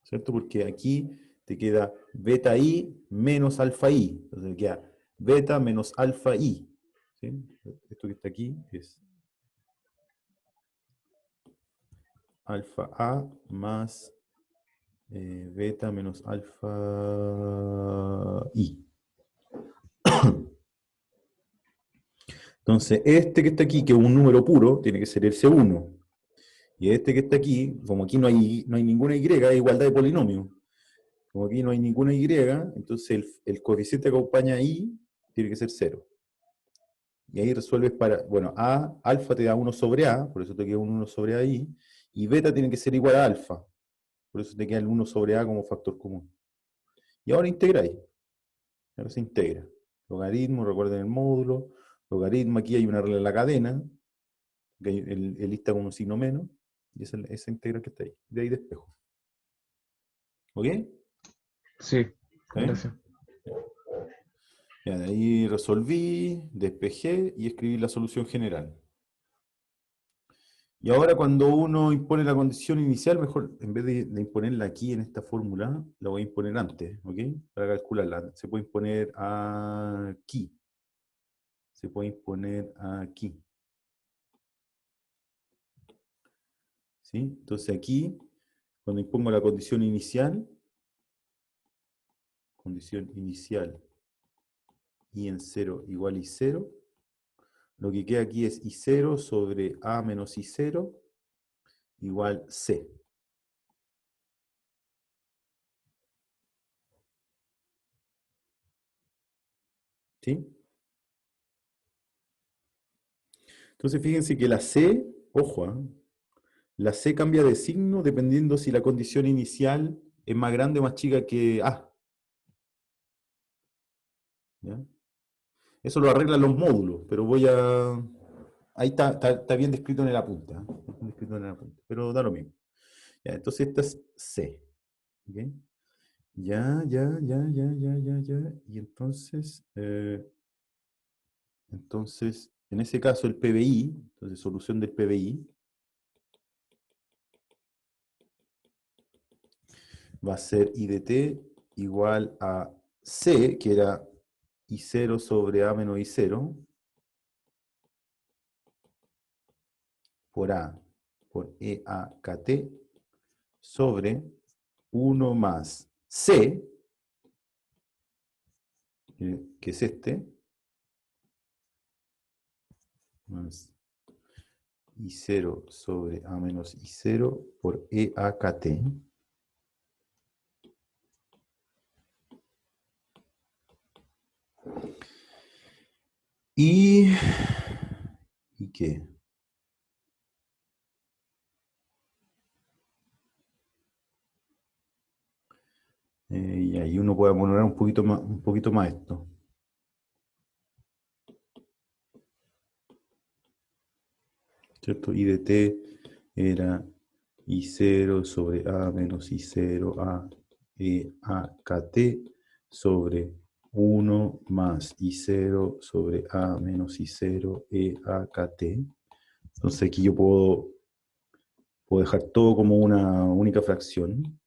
¿cierto? Porque aquí te queda beta i menos alfa i, entonces me queda beta menos alfa i, ¿sí? Esto que está aquí es alfa a más beta menos alfa i. Entonces, este que está aquí, que es un número puro, tiene que ser ese 1. Y este que está aquí, como aquí no hay ninguna y, es igualdad de polinomio. Como aquí no hay ninguna y, entonces el coeficiente que acompaña i tiene que ser 0. Y ahí resuelves para, bueno, alfa te da 1 sobre a, por eso te queda un 1 sobre a y beta tiene que ser igual a alfa, por eso te queda el 1 sobre a como factor común. Y ahora integráis. Ahora se integra. Logaritmo, recuerden el módulo. Logaritmo, aquí hay una regla en la cadena, que el lista con un signo menos, y esa integral que está ahí. De ahí despejo. ¿Ok? Sí, ¿Está bien? gracias. Ya, de ahí resolví, despejé y escribí la solución general. Y ahora cuando uno impone la condición inicial, mejor en vez de imponerla aquí en esta fórmula, la voy a imponer antes, ¿ok? Para calcularla. Se puede imponer aquí. Se puede imponer aquí. ¿Sí? Entonces aquí, cuando impongo la condición inicial i en 0 igual i 0, lo que queda aquí es i0 sobre a menos i0 igual c. ¿Sí? Entonces fíjense que la c, ojo, la c cambia de signo dependiendo si la condición inicial es más grande o más chica que a. ¿Ya? Eso lo arreglan los módulos, pero voy a... Ahí está bien descrito en el apunte. Está bien descrito en el apunte, pero da lo mismo. Ya, entonces esta es C. ¿Ok? Ya, ya, ya, ya, ya, ya, ya. Y entonces, en ese caso el PBI, entonces solución del PBI, va a ser I de t igual a C, que era I0 sobre A menos I0, por A, por EAKT, sobre 1 más C, que es este, más I0 sobre A menos I0 por EAKT. ¿Y, ¿y qué? Y ahí uno puede poner un poquito más esto. ¿Cierto? I de t era I0 sobre A menos I0 a E a kt sobre 1 más I0 sobre A menos I0 E a kt. Entonces aquí yo puedo dejar todo como una única fracción.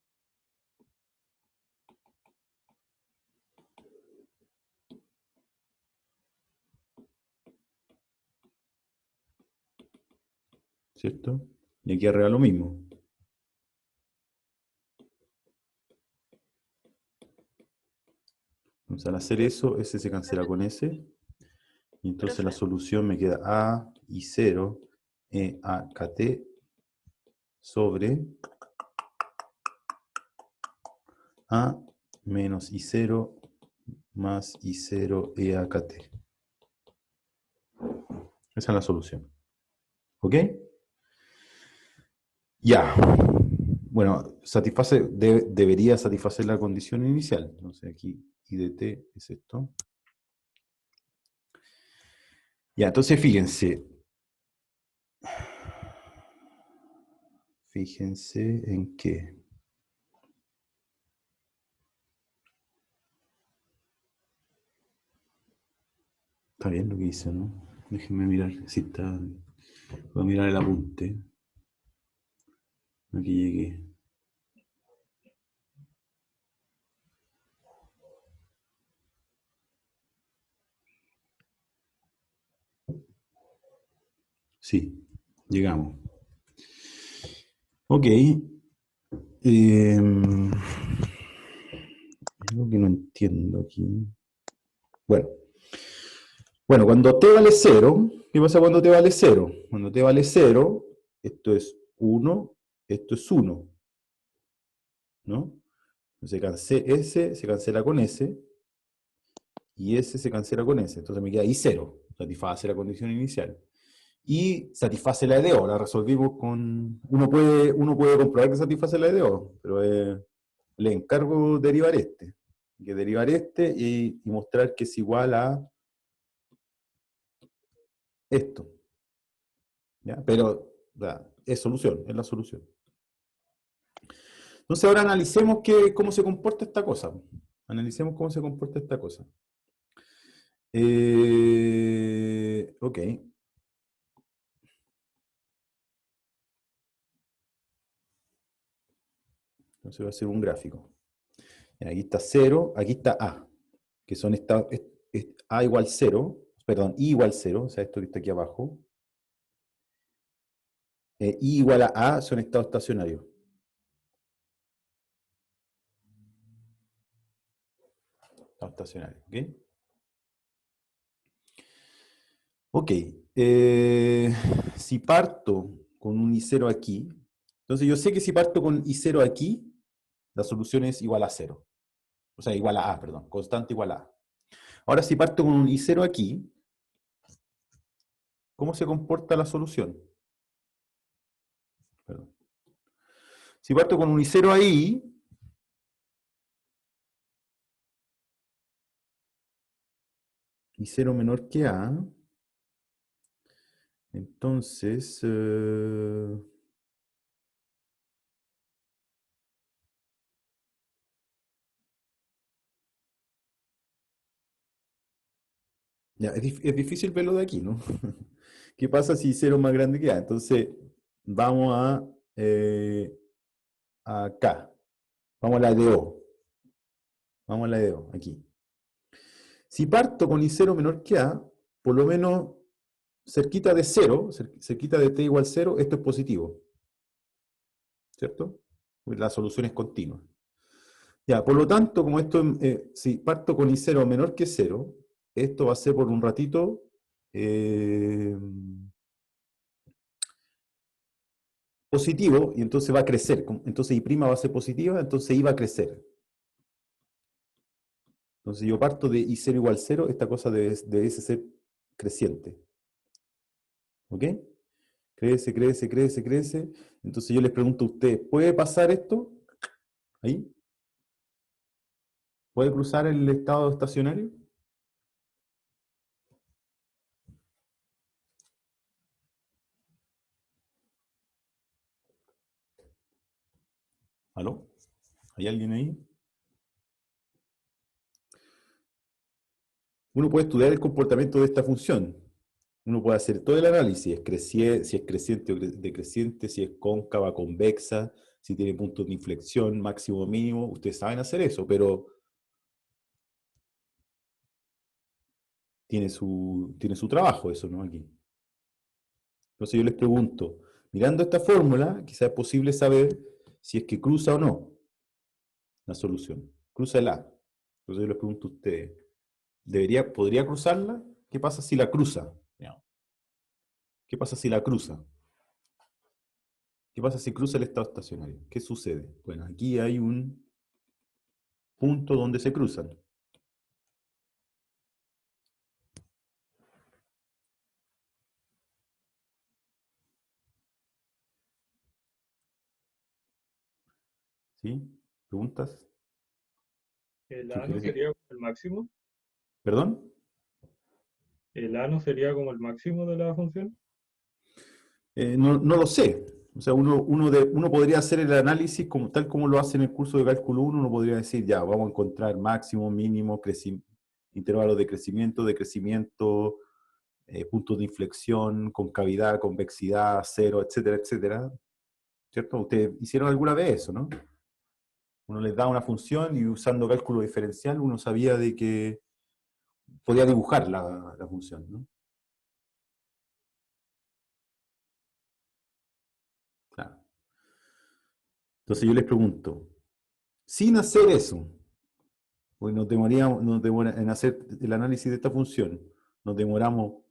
¿Cierto? Y aquí arriba lo mismo. Entonces al hacer eso, ese se cancela con ese. Y entonces la Profe, solución me queda A y 0 E A kt sobre A menos I0 más I0 E a kt. Esa es la solución. ¿Ok? Ya. Bueno, debería satisfacer la condición inicial. Entonces aquí I de t es esto. Ya, entonces fíjense. Fíjense en que. Está bien lo que hice, ¿no? Déjenme mirar si está. Voy a mirar el apunte. Aquí llegué. Sí, llegamos. Ok. Algo que no entiendo aquí. Bueno. Bueno, cuando t vale 0, ¿qué pasa cuando t vale 0? Cuando t vale 0, esto es 1, esto es 1, ¿no? S se cancela con S, y S se cancela con S. Entonces me queda ahí 0. Satisface la condición inicial. Y satisface la EDO. La resolvimos con... Uno puede comprobar que satisface la EDO, pero le encargo derivar este. Que derivar este y mostrar que es igual a esto. ¿Ya? Pero o sea, es solución, es la solución. Entonces ahora analicemos cómo se comporta esta cosa. Analicemos cómo se comporta esta cosa. Ok. Entonces voy a hacer un gráfico. Aquí está 0, aquí está A, que son A igual 0, perdón, I igual 0, o sea, esto que está aquí abajo. I igual a A son estados estacionarios. Estados estacionarios, ¿ok? Ok. Si parto con un I0 aquí, entonces yo sé que si parto con I0 aquí, la solución es igual a 0. O sea, igual a A, perdón, constante igual a A. Ahora, si parto con un I0 aquí, ¿cómo se comporta la solución? Perdón. Si parto con un I0 ahí, I0 menor que A, entonces... ya, es difícil verlo de aquí, ¿no? ¿Qué pasa si I0 es más grande que A? Entonces, vamos acá. Vamos a la de O. Vamos a la de O, aquí. Si parto con I0 menor que A, por lo menos cerquita de 0, cerquita de t igual 0, esto es positivo, ¿cierto? Pues la solución es continua. Ya, por lo tanto, como esto, si parto con I0 menor que 0, esto va a ser por un ratito positivo, y entonces va a crecer. Entonces I' va a ser positiva, entonces I va a crecer. Entonces yo parto de I0 igual 0, esta cosa debe ser creciente. ¿Ok? Crece, crece, crece, crece. Entonces yo les pregunto a ustedes, ¿puede pasar esto? ¿Ahí? ¿Puede cruzar el estado estacionario? ¿Aló? ¿Hay alguien ahí? Uno puede estudiar el comportamiento de esta función. Uno puede hacer todo el análisis, si es creciente o decreciente, si es cóncava, convexa, si tiene puntos de inflexión, máximo, mínimo. Ustedes saben hacer eso, pero tiene su trabajo eso, ¿no? Aquí. Entonces yo les pregunto, mirando esta fórmula, quizás es posible saber si es que cruza o no la solución. Cruza el A. Entonces yo les pregunto a ustedes, ¿podría cruzarla? ¿Qué pasa si la cruza? ¿Qué pasa si la cruza? ¿Qué pasa si cruza el estado estacionario? ¿Qué sucede? Bueno, aquí hay un punto donde se cruzan. ¿Sí? ¿Preguntas? El A no ¿Sugerencias? sería como el máximo. ¿Perdón? El A no sería como el máximo de la función. No lo sé. O sea, uno podría hacer el análisis tal como lo hace en el curso de cálculo 1, uno podría decir, ya, vamos a encontrar máximo, mínimo, intervalos de crecimiento, puntos de inflexión, concavidad, convexidad, cero, etcétera, etcétera. ¿Cierto? Ustedes hicieron alguna vez eso, ¿no? Uno les da una función y usando cálculo diferencial uno sabía de que podía dibujar la función, ¿no? Claro. Entonces yo les pregunto, sin hacer eso, pues en hacer el análisis de esta función, nos demoramos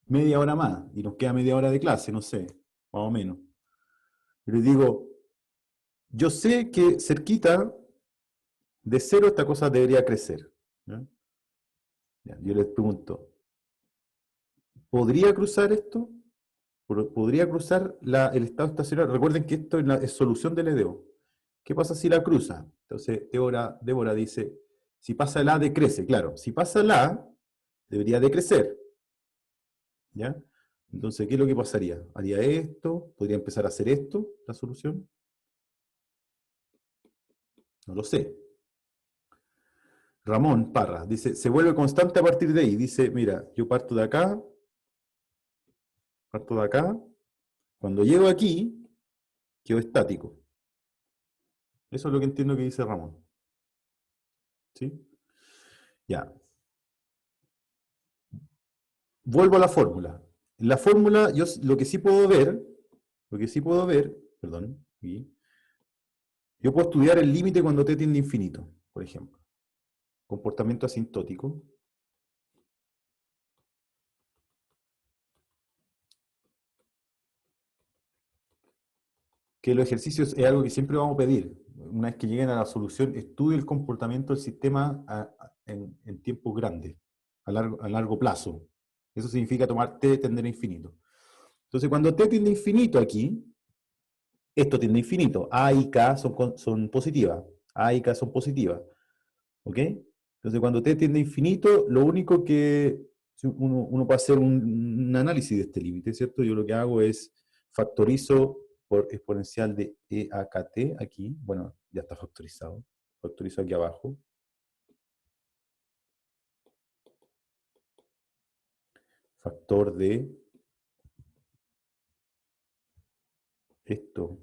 media hora más y nos queda media hora de clase, no sé, más o menos. Y les digo, yo sé que cerquita de cero esta cosa debería crecer. ¿Ya? Ya, yo les pregunto, ¿podría cruzar esto? ¿Podría cruzar el estado estacionario? Recuerden que esto es solución del EDO. ¿Qué pasa si la cruza? Entonces, Débora dice, si pasa el A, decrece. Claro, si pasa el A, debería decrecer. ¿Ya? Entonces, ¿qué es lo que pasaría? Haría esto, podría empezar a hacer esto, la solución. No lo sé. Ramón Parra dice, se vuelve constante a partir de ahí. Dice, mira, yo parto de acá, cuando llego aquí, quedo estático. Eso es lo que entiendo que dice Ramón. ¿Sí? Ya. Vuelvo a la fórmula. En la fórmula, yo lo que sí puedo ver, perdón, yo puedo estudiar el límite cuando t tiende a infinito, por ejemplo. Comportamiento asintótico. Que los ejercicios es algo que siempre vamos a pedir. Una vez que lleguen a la solución, estudie el comportamiento del sistema en tiempos grandes, a largo plazo. Eso significa tomar t tender a infinito. Entonces, cuando t tiende a infinito aquí, esto tiende a infinito. A y K son positivas. A y K son positivas. ¿Ok? Entonces, cuando t tiende a infinito, lo único que uno puede hacer un análisis de este límite, ¿cierto? Yo lo que hago es factorizo por exponencial de e a kt aquí. Bueno, ya está factorizado. Factorizo aquí abajo. Factor de esto.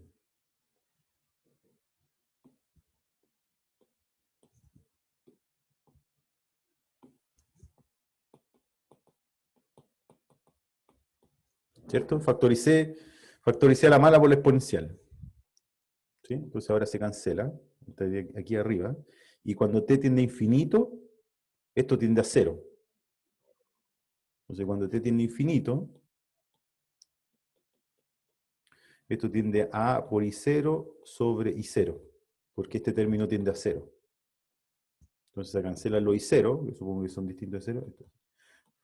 ¿Cierto? Factoricé a la mala por la exponencial. ¿Sí? Entonces ahora se cancela. Aquí arriba. Y cuando t tiende a infinito, esto tiende a cero. Entonces cuando t tiende a infinito, esto tiende a A por I0 sobre I0, porque este término tiende a cero. Entonces se cancela los I0, que supongo que son distintos de cero.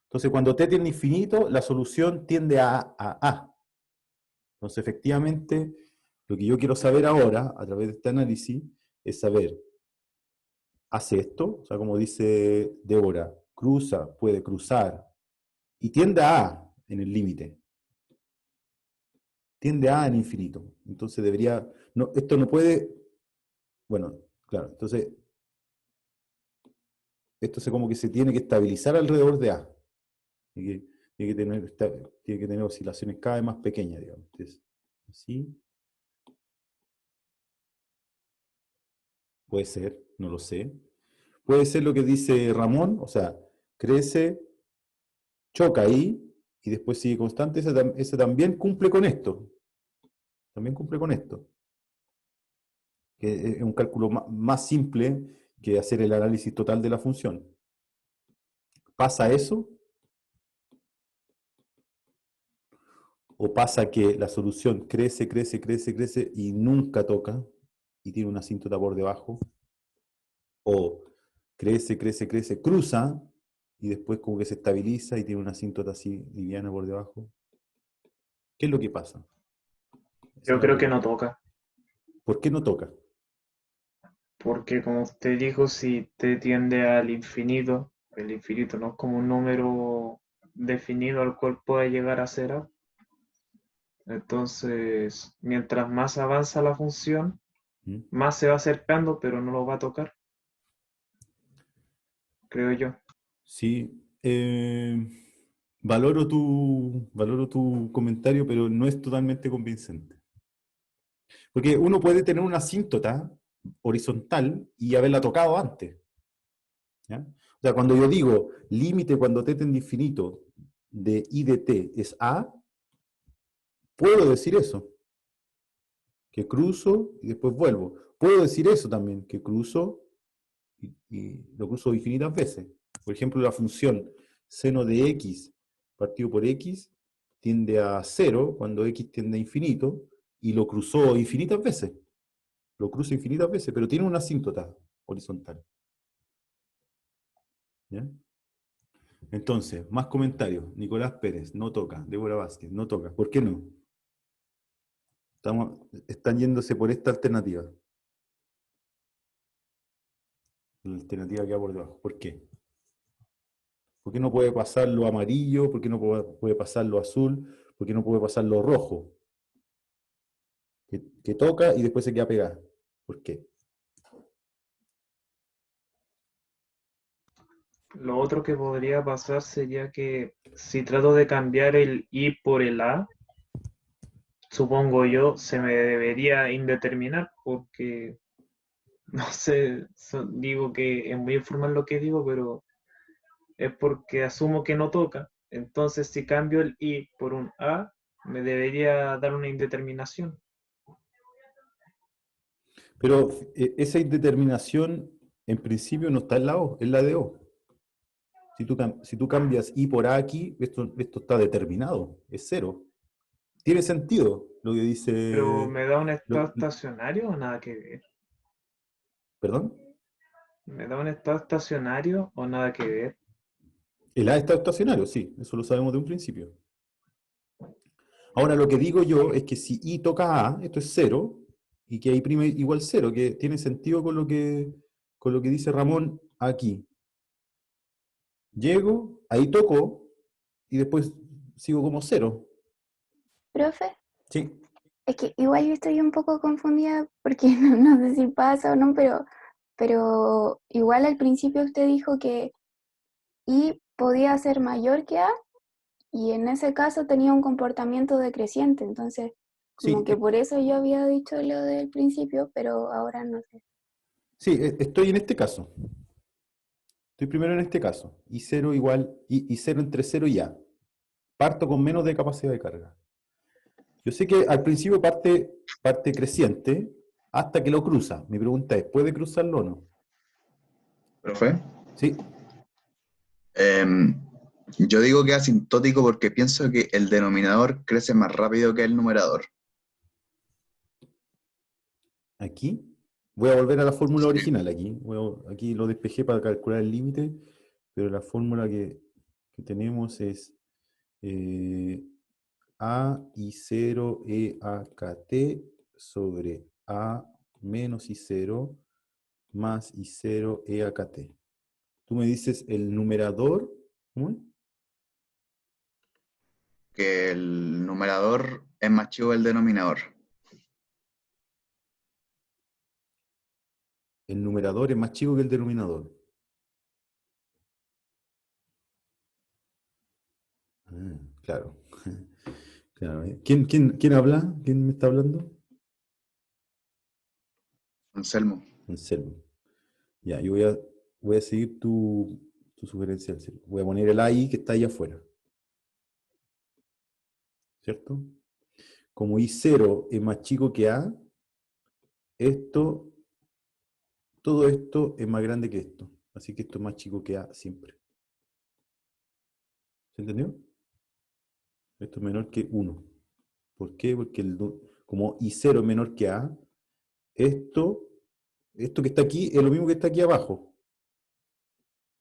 Entonces cuando t tiende a infinito, la solución tiende a A. Entonces efectivamente, lo que yo quiero saber ahora, a través de este análisis, es saber, ¿hace esto? O sea, como dice Débora, cruza, puede cruzar, y tiende a A en el límite. Tiende a en infinito. Entonces esto no puede bueno, claro, entonces esto se como que se tiene que estabilizar alrededor de A. Tiene que tiene que tener oscilaciones cada vez más pequeñas, digamos. Entonces, así puede ser, no lo sé. Puede ser lo que dice Ramón, o sea, crece, choca ahí y después sigue constante. Ese también cumple con esto. También cumple con esto. Que es un cálculo más simple que hacer el análisis total de la función. ¿Pasa eso? ¿O pasa que la solución crece, crece, crece, crece y nunca toca y tiene una asíntota por debajo? ¿O crece, crece, crece, cruza y después como que se estabiliza y tiene una asíntota así liviana por debajo? ¿Qué es lo que pasa? Esa Yo es la creo que pregunta. no toca, ¿Por qué no toca? porque como usted dijo, si te tiende al infinito, el infinito no es como un número definido al cual pueda llegar a ser A. Entonces, mientras más avanza la función, ¿Mm? más se va acercando, pero no lo va a tocar, creo yo. Sí, valoro tu comentario, pero no es totalmente convincente. Porque uno puede tener una asíntota horizontal y haberla tocado antes. ¿Ya? O sea, cuando yo digo límite cuando t tiende a infinito de I de t es A, puedo decir eso, que cruzo y después vuelvo. Puedo decir eso también, que cruzo y lo cruzo infinitas veces. Por ejemplo, la función seno de x partido por x tiende a cero cuando x tiende a infinito y lo cruzó infinitas veces. Lo cruzo infinitas veces, pero tiene una asíntota horizontal. ¿Ya? Entonces, más comentarios. Nicolás Pérez, no toca. Débora Vázquez, no toca. ¿Por qué no? Están yéndose por esta alternativa. La alternativa que va por debajo. ¿Por qué? ¿Por qué no puede pasar lo amarillo? ¿Por qué no puede pasar lo azul? ¿Por qué no puede pasar lo rojo? Que toca y después se queda pegada. ¿Por qué? Lo otro que podría pasar sería que si trato de cambiar el I por el A, supongo yo, se me debería indeterminar porque, no sé, digo que es muy informal lo que digo, pero es porque asumo que no toca. Entonces, si cambio el I por un A, me debería dar una indeterminación. Pero esa indeterminación en principio no está en la O, es la de O. Si tú cambias I por A aquí, esto está determinado, es cero. Tiene sentido lo que Pero dice... ¿me da un estado lo- estacionario o nada que ver? ¿Perdón? ¿Me da un estado estacionario o nada que ver? El A está estacionario, sí, eso lo sabemos de un principio. Ahora lo que digo yo es que si I toca A, esto es cero, y que I' igual cero, que tiene sentido con lo que dice Ramón aquí. Llego, ahí toco, y después sigo como cero. Profe, Sí, es que igual yo estoy un poco confundida porque no sé si pasa o no, pero igual al principio usted dijo que I podía ser mayor que A y en ese caso tenía un comportamiento decreciente, entonces como sí, que por eso yo había dicho lo del principio, pero ahora no sé. sí, estoy en este caso. Estoy primero en este caso. Y cero igual, y cero entre cero y A. Parto con menos de capacidad de carga. Yo sé que al principio parte creciente hasta que lo cruza. Mi pregunta es, ¿puede cruzarlo o no? Profe, Sí, em, yo digo que es asintótico porque pienso que el denominador crece más rápido que el numerador. aquí. Voy a volver a la fórmula Sí. original aquí. Aquí lo despejé para calcular el límite, pero la fórmula que tenemos es A y 0 E A K T sobre A menos I 0 más I 0 E A K T. Tú me dices el numerador, ¿cómo es? Que el numerador es más chico que el denominador. el numerador es más chico que el denominador. Ah, claro. Claro, ¿eh? ¿Quién habla? ¿Quién me está hablando? Anselmo. Anselmo. Ya, yo voy a seguir tu sugerencia, Anselmo. Voy a poner el AI que está ahí afuera. ¿Cierto? Como I0 es más chico que A, todo esto es más grande que esto. Así que esto es más chico que A siempre. ¿Se entendió? Esto es menor que 1. ¿Por qué? Porque como I0 es menor que A, esto que está aquí es lo mismo que está aquí abajo.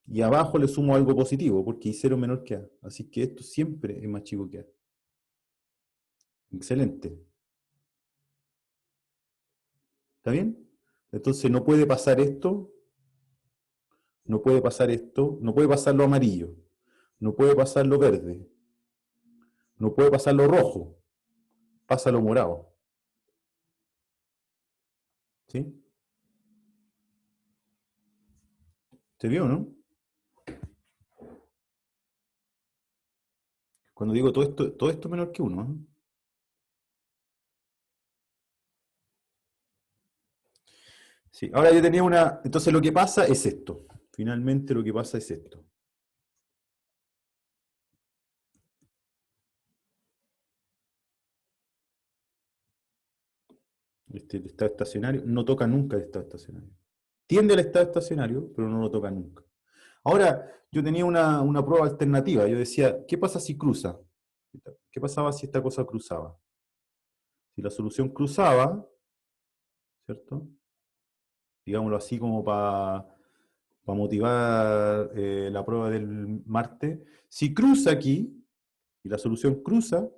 Y abajo le sumo algo positivo, porque I0 es menor que A. Así que esto siempre es más chico que A. Excelente. ¿Está bien? Entonces no puede pasar esto, no puede pasar esto, no puede pasar lo amarillo, no puede pasar lo verde, no puede pasar lo rojo, pasa lo morado. ¿Sí? ¿Se vio, no? Cuando digo todo esto es menor que 1. ¿Eh? Sí, ahora yo tenía una. Entonces lo que pasa es esto. Finalmente lo que pasa es esto. El estado estacionario no toca nunca el estado estacionario. Tiende al estado estacionario, pero no lo toca nunca. Ahora, yo tenía una prueba alternativa. Yo decía, ¿qué pasa si cruza? ¿Qué pasaba si esta cosa cruzaba? Si la solución cruzaba, ¿cierto? Digámoslo así como para motivar la prueba del martes. Si cruza aquí, y la solución cruza,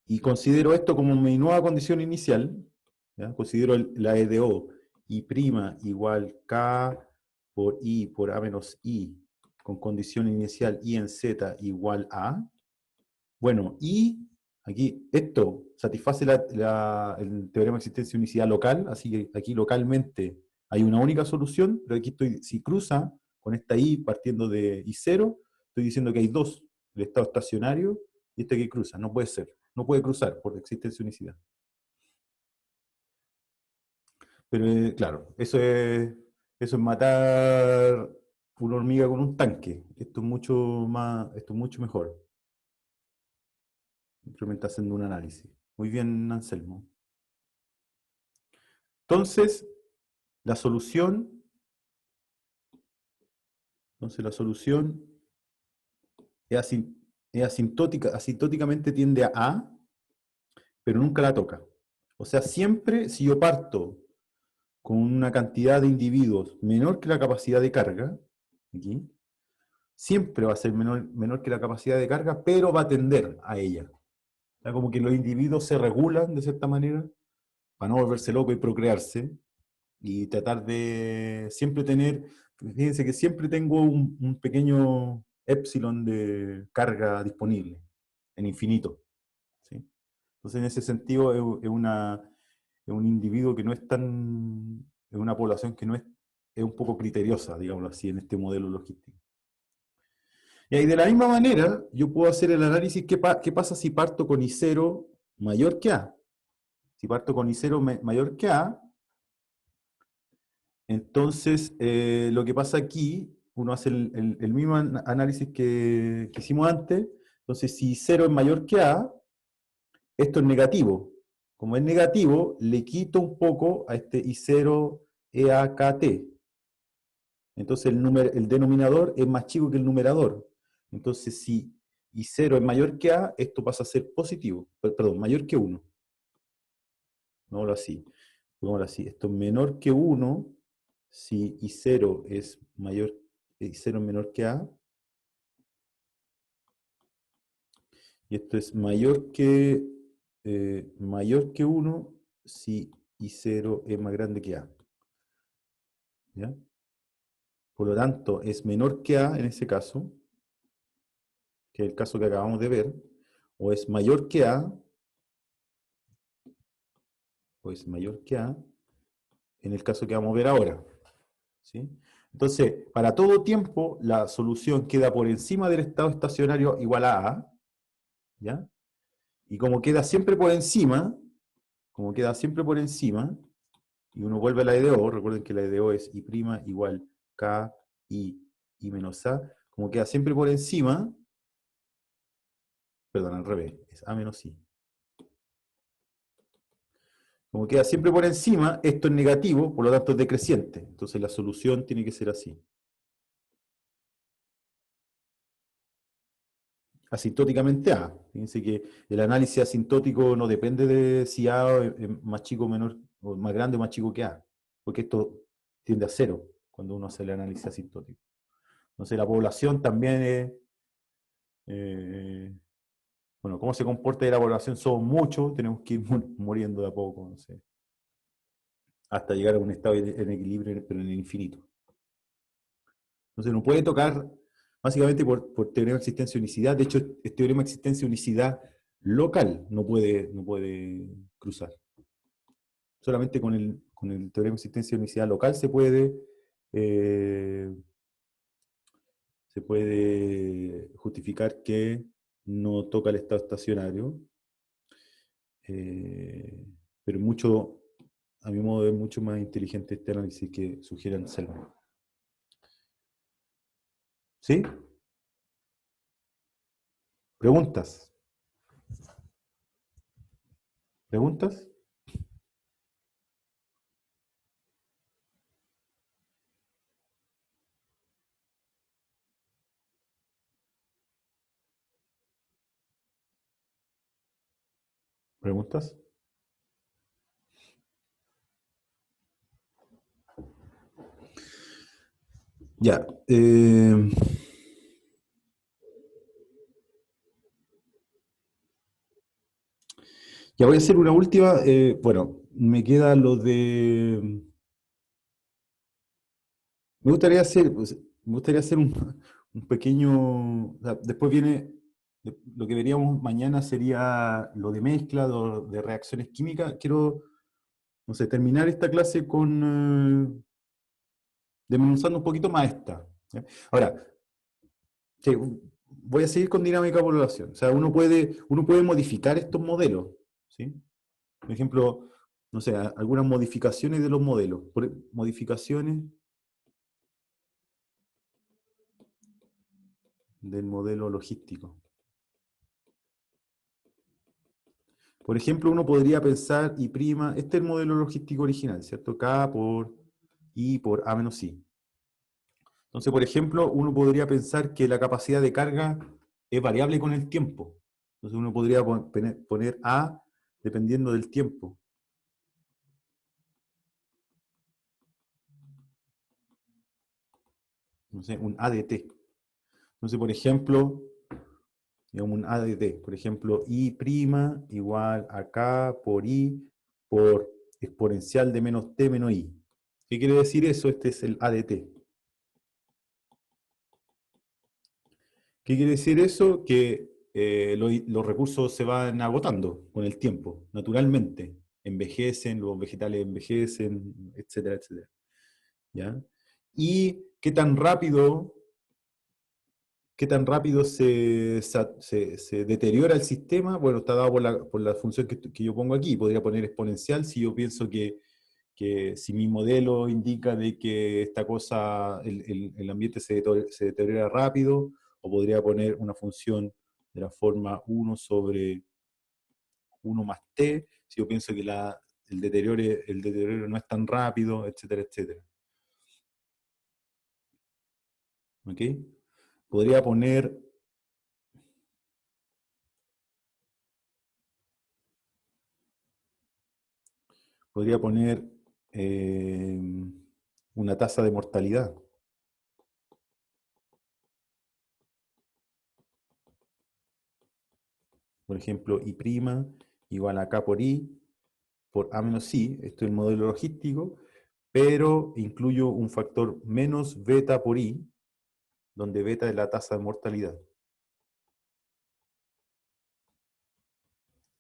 y considero esto como mi nueva condición inicial, ¿ya? Considero la EDO, I' igual K por I por A menos I, con condición inicial I en Z igual a. Bueno, y aquí esto satisface el teorema de existencia de unicidad local, así que aquí localmente hay una única solución, pero aquí si cruza con esta I partiendo de I0, estoy diciendo que hay dos, el estado estacionario y este que cruza, no puede ser, no puede cruzar por existencia de unicidad. Pero claro, eso es matar una hormiga con un tanque. Esto es mucho mejor. Simplemente haciendo un análisis. Muy bien, Anselmo. Entonces, la solución, la solución es asintótica, asintóticamente tiende a A, pero nunca la toca. O sea, siempre si yo parto con una cantidad de individuos menor que la capacidad de carga, aquí, siempre va a ser menor que la capacidad de carga, pero va a tender a ella. O sea, como que los individuos se regulan de cierta manera para no volverse loco y procrearse, y tratar de siempre tener, fíjense que siempre tengo un pequeño épsilon de carga disponible, en infinito. ¿Sí? Entonces, en ese sentido, es un individuo que no es tan, es una población que no es un poco criteriosa, digámoslo así, en este modelo logístico. Y ahí de la misma manera, yo puedo hacer el análisis, ¿qué pasa si parto con I0 mayor que A? Si parto con I0 mayor que A, entonces lo que pasa aquí, uno hace el mismo análisis que hicimos antes. Entonces, si I0 es mayor que A, esto es negativo. Como es negativo, le quito un poco a este I0 EAKT. Entonces el denominador es más chico que el numerador. Entonces, si I0 es mayor que A, esto pasa a ser positivo. Perdón, mayor que 1. Pongámoslo así. Pongámoslo así. Esto es menor que 1 si I0 es mayor, I0 es menor que A. Y esto es mayor que 1 si I0 es más grande que A. ¿Ya? Por lo tanto, es menor que A en ese caso, que es el caso que acabamos de ver, o es mayor que A, en el caso que vamos a ver ahora. ¿Sí? Entonces, para todo tiempo, la solución queda por encima del estado estacionario igual a A, ¿ya? Y como queda siempre por encima, y uno vuelve a la EDO, recuerden que la EDO es I' igual K, I menos A, como queda siempre por encima, perdón, al revés, es A menos I. Como queda siempre por encima, esto es negativo, por lo tanto es decreciente. Entonces la solución tiene que ser así. Asintóticamente A. Fíjense que el análisis asintótico no depende de si A es más chico o menor, o más grande o más chico que A, porque esto tiende a cero cuando uno hace el análisis asintótico. Entonces la población también es, bueno, cómo se comporta la población, somos muchos, tenemos que ir muriendo de a poco, no sé, hasta llegar a un estado en equilibrio, pero en el infinito. Entonces no puede tocar, básicamente por teorema de existencia de unicidad. De hecho, este teorema de existencia de unicidad local no puede cruzar. Solamente con el teorema de existencia de unicidad local se puede justificar que no toca el estado estacionario. Pero mucho, a mi modo de ver, mucho más inteligente este análisis que sugiere Anselmo. ¿Sí? ¿Preguntas? ¿Preguntas? ¿Preguntas? Ya. Ya voy a hacer una última. Bueno, me queda lo de. Me gustaría hacer, pues, un pequeño. O sea, después viene. Lo que veríamos mañana sería lo de mezcla, de reacciones químicas. Quiero, no sé, terminar esta clase con. Desmenuzando un poquito más esta. ¿Ya? Ahora, sí, voy a seguir con dinámica de población. O sea, uno puede modificar estos modelos. ¿Sí? Por ejemplo, no sé, algunas modificaciones de los modelos. Modificaciones del modelo logístico. Por ejemplo, uno podría pensar I', este es el modelo logístico original, ¿cierto? K por I por A menos I. Entonces, por ejemplo, uno podría pensar que la capacidad de carga es variable con el tiempo. Entonces uno podría poner A dependiendo del tiempo. No sé, un ADT. Entonces, por ejemplo, digamos un ADT, por ejemplo, I' igual a K por I por exponencial de menos T menos I. ¿Qué quiere decir eso? Este es el ADT. ¿Qué quiere decir eso? Que los recursos se van agotando con el tiempo, naturalmente. Envejecen, los vegetales envejecen, etcétera, etcétera. ¿Ya? Y qué tan rápido se deteriora el sistema. Bueno, está dado por la función que yo pongo aquí. Podría poner exponencial si yo pienso que si mi modelo indica de que esta cosa, el ambiente se deteriora rápido, o podría poner una función de la forma 1 sobre 1 más t, si yo pienso que el deterioro no es tan rápido, etcétera, etcétera. ¿Ok? Podría poner eh, una tasa de mortalidad. Por ejemplo, I' igual a K por I por A menos I. Esto es el modelo logístico, pero incluyo un factor menos beta por I, donde beta es la tasa de mortalidad.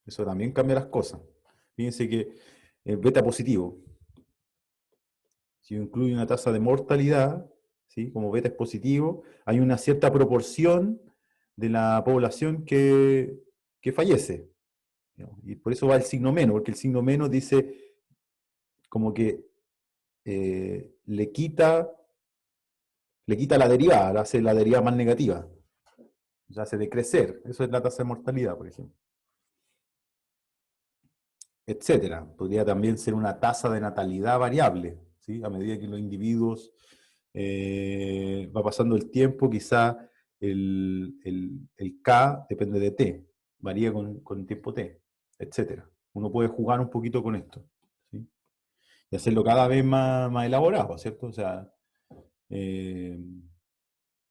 Eso también cambia las cosas. Fíjense que beta positivo. si yo incluyo una tasa de mortalidad, ¿sí? Como beta es positivo, hay una cierta proporción de la población que fallece. ¿No? Y por eso va el signo menos, porque el signo menos dice como que le quita la derivada, la hace la derivada más negativa, la hace decrecer. Eso es la tasa de mortalidad, por ejemplo. Etcétera. Podría también ser una tasa de natalidad variable, ¿sí? A medida que los individuos va pasando el tiempo, quizá el K depende de T, varía con el tiempo T, etcétera. Uno puede jugar un poquito con esto, ¿sí? Y hacerlo cada vez más elaborado, ¿cierto? O sea, eh,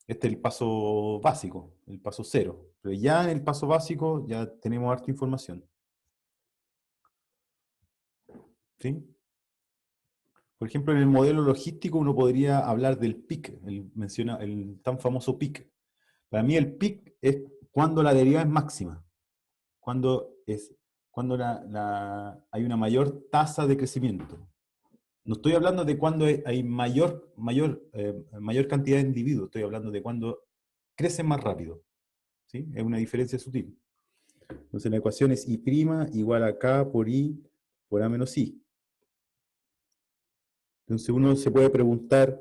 este es el paso básico, el paso cero. Pero ya en el paso básico ya tenemos harta información, ¿sí? Por ejemplo, en el modelo logístico uno podría hablar del peak, el tan famoso peak. Para mí el peak es cuando la derivada es máxima, cuando, cuando hay una mayor tasa de crecimiento. No estoy hablando de cuando hay mayor cantidad de individuos, estoy hablando de cuando crecen más rápido, ¿sí? Es una diferencia sutil. Entonces la ecuación es I' igual a K por I por A menos I. Entonces uno se puede preguntar,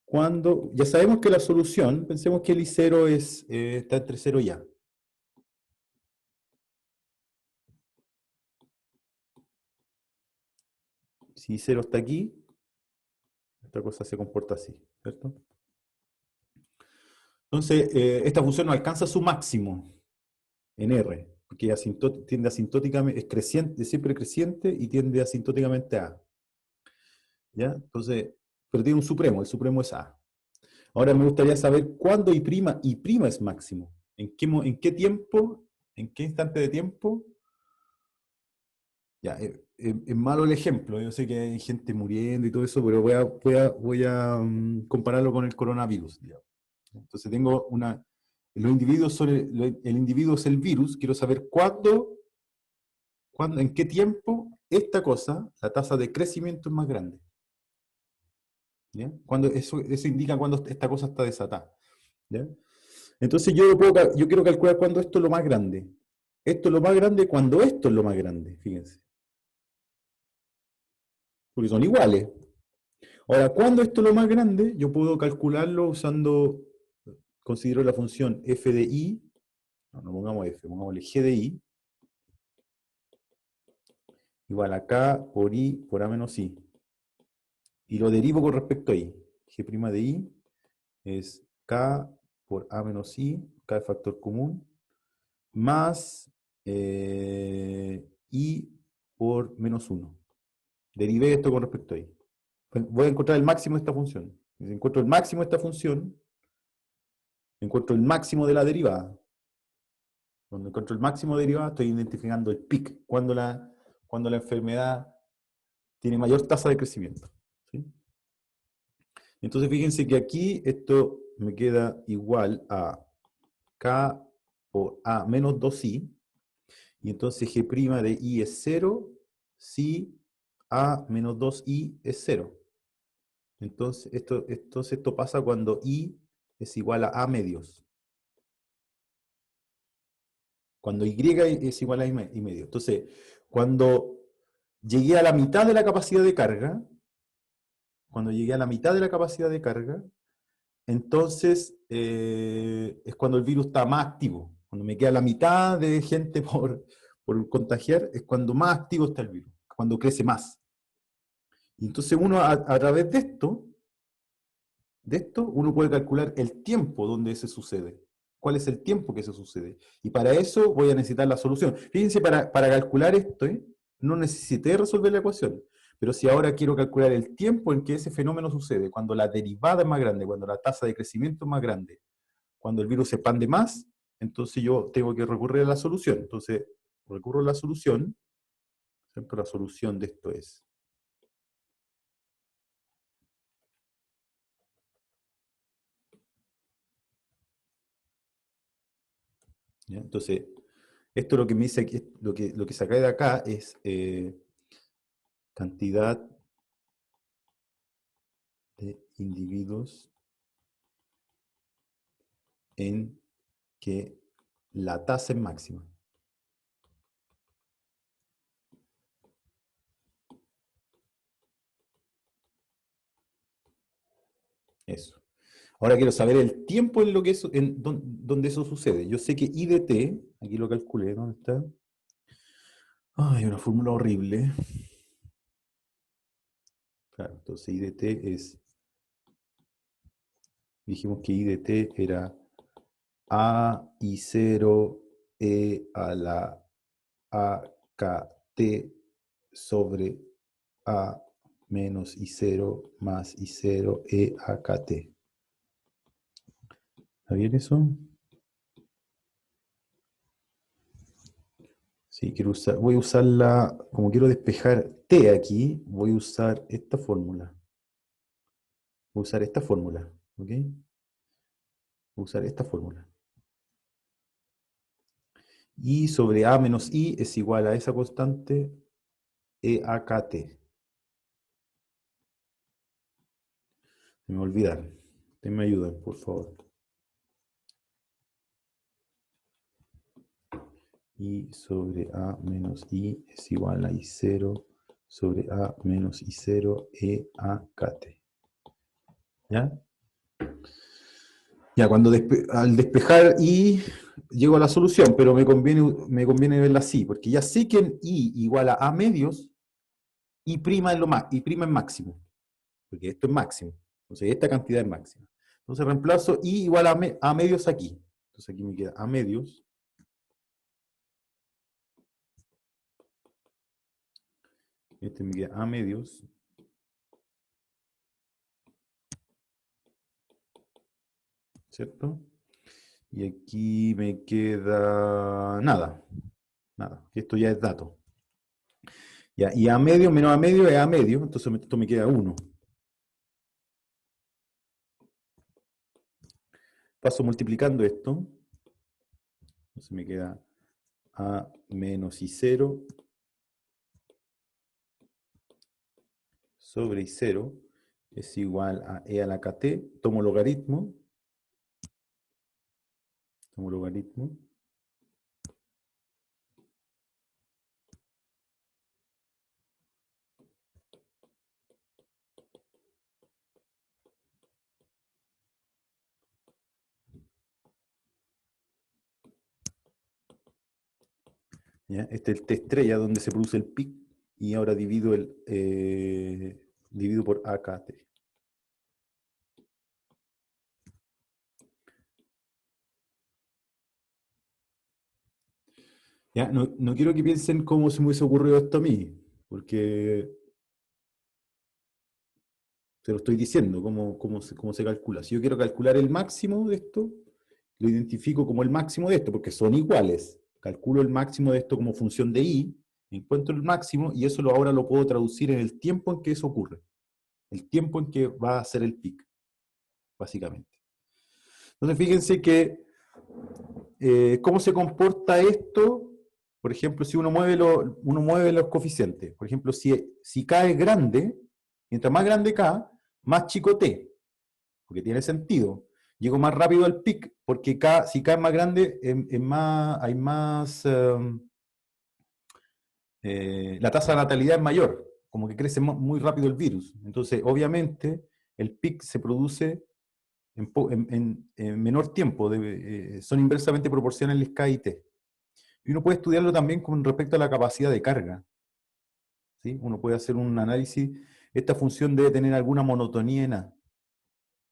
¿cuándo? Ya sabemos que la solución, pensemos que el I0 está entre 0 y A. Si I0 está aquí, esta cosa se comporta así, ¿cierto? Entonces, esta función no alcanza su máximo en R, porque tiende asintóticamente, es creciente, es siempre creciente y tiende asintóticamente a A. ¿Ya? Entonces, pero tiene un supremo, el supremo es A. Ahora me gustaría saber cuándo I' es máximo. ¿En qué tiempo? ¿En qué instante de tiempo? Ya, es malo el ejemplo. Yo sé que hay gente muriendo y todo eso, pero voy a compararlo con el coronavirus, digamos. Entonces tengo los individuos el individuo es el virus. Quiero saber en qué tiempo esta cosa, la tasa de crecimiento es más grande. ¿Ya? Eso indica cuando esta cosa está desatada. ¿Ya? Entonces yo quiero calcular cuándo esto es lo más grande. Esto es lo más grande cuando esto es lo más grande, fíjense. Porque son iguales. Ahora, cuando esto es lo más grande, yo puedo calcularlo considero la función f de i, no pongamos f, pongámosle g de i, igual a k por i por a menos i. Y lo derivo con respecto a i. G' de i es k por a menos i, k es factor común, más i por menos 1. Derivé esto con respecto a i. Voy a encontrar el máximo de esta función. Si encuentro el máximo de esta función, encuentro el máximo de la derivada. Cuando encuentro el máximo de derivada, estoy identificando el peak, cuando la enfermedad tiene mayor tasa de crecimiento. ¿Sí? Entonces fíjense que aquí esto me queda igual a k por a menos 2i, y entonces g' de i es 0 si a menos 2i es 0. Entonces esto pasa cuando i es igual a medios. Cuando y es igual a i medio. Entonces, cuando llegué a la mitad de la capacidad de carga, entonces es cuando el virus está más activo. Cuando me queda la mitad de gente por contagiar, es cuando más activo está el virus, cuando crece más. Y entonces uno a través de esto, uno puede calcular el tiempo donde se sucede. ¿Cuál es el tiempo que se sucede? Y para eso voy a necesitar la solución. Fíjense, para calcular esto, no necesité resolver la ecuación. Pero si ahora quiero calcular el tiempo en que ese fenómeno sucede, cuando la derivada es más grande, cuando la tasa de crecimiento es más grande, cuando el virus se expande más, entonces yo tengo que recurrir a la solución. Entonces, recurro a la solución. Por ejemplo, la solución de esto es... ¿Ya? Entonces, esto lo que me dice, lo que saca de acá es cantidad individuos en que la tasa es máxima. Eso. Ahora quiero saber el tiempo en lo que eso, donde eso sucede. Yo sé que I de t, aquí lo calculé, ¿dónde está? Ay, una fórmula horrible. Claro, entonces I de t es, dijimos que I de t era A I0 E a la AKT sobre A menos I0 más I0 E AKT. ¿Está bien eso? Sí, voy a usarla, como quiero despejar T aquí, voy a usar esta fórmula. Voy a usar esta fórmula, ¿ok? Voy a usar esta fórmula. I sobre A menos I es igual a esa constante EAKT. Se me olvidaron. Ustedes me ayudan, por favor. I sobre A menos I es igual a I0 sobre A menos I0 EAKT. ¿Ya? Ya, al despejar I llego a la solución, pero me conviene verla así, porque ya sé que en I igual a A medios, I prima es máximo, porque esto es máximo. Entonces esta cantidad es máxima. Entonces reemplazo I igual a medios aquí. Entonces aquí me queda A medios. Este me queda A medios. ¿Cierto? Y aquí me queda nada. Nada. Esto ya es dato. Ya, y A medio menos A medio es A medio. Entonces esto me queda 1. Paso multiplicando esto. Entonces me queda A menos I0 sobre I0 es igual a E a la KT. Tomo logaritmo. Tomo logaritmo. ¿Ya? Este es el T estrella donde se produce el pic. Y ahora divido por AKT. ¿Ya? No quiero que piensen cómo se me hubiese ocurrido esto a mí, porque se lo estoy diciendo, cómo se calcula. Si yo quiero calcular el máximo de esto, lo identifico como el máximo de esto, porque son iguales. Calculo el máximo de esto como función de I, encuentro el máximo y eso ahora lo puedo traducir en el tiempo en que eso ocurre. El tiempo en que va a ser el pic, básicamente. Entonces fíjense que cómo se comporta esto. Por ejemplo, si uno mueve los coeficientes. Por ejemplo, si K es grande, mientras más grande K, más chico T. Porque tiene sentido. Llego más rápido al pic, porque si K es más grande, hay más... la tasa de natalidad es mayor. Como que crece muy rápido el virus. Entonces, obviamente, el pic se produce en menor tiempo. Son inversamente proporcionales K y T. Y uno puede estudiarlo también con respecto a la capacidad de carga. ¿Sí? Uno puede hacer un análisis. Esta función debe tener alguna monotonía en A.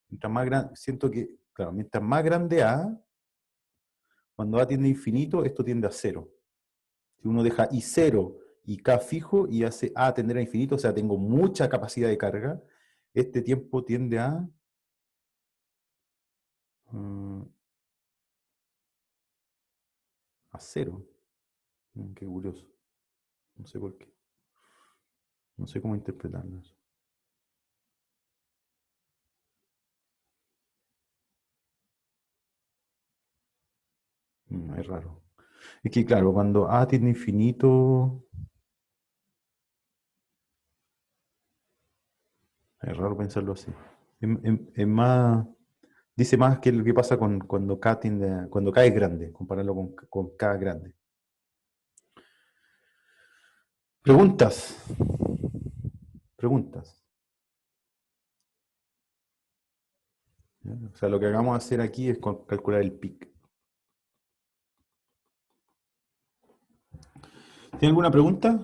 Mientras más grande, siento que, claro, mientras más grande A, cuando A tiende a infinito, esto tiende a 0. Si uno deja I0 y K fijo y hace A tender a infinito, o sea, tengo mucha capacidad de carga, este tiempo tiende a 0. Qué curioso. No sé por qué. No sé cómo interpretarlo eso. Es raro. Es que claro, cuando A tiende a infinito, es raro pensarlo así. Es más, dice más que lo que pasa cuando cuando K es grande, compararlo con K grande. Preguntas. Preguntas. ¿Ya? O sea, lo que vamos a hacer aquí es calcular el PIC. ¿Tiene alguna pregunta?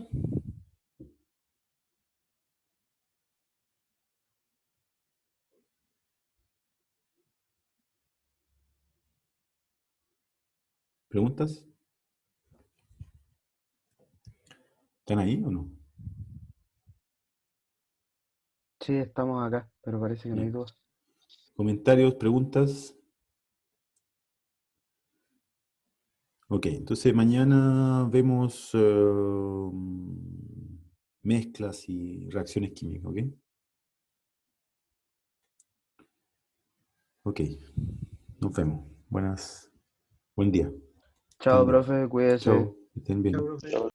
¿Preguntas? ¿Están ahí o no? Sí, estamos acá, pero parece que no hay Ya. dudas. ¿Comentarios, preguntas? Ok, entonces mañana vemos mezclas y reacciones químicas, ¿ok? Ok, nos vemos. Buen día. Chao, Estén bien. profe, cuídese. Chao, que estén bien. Chao, profe.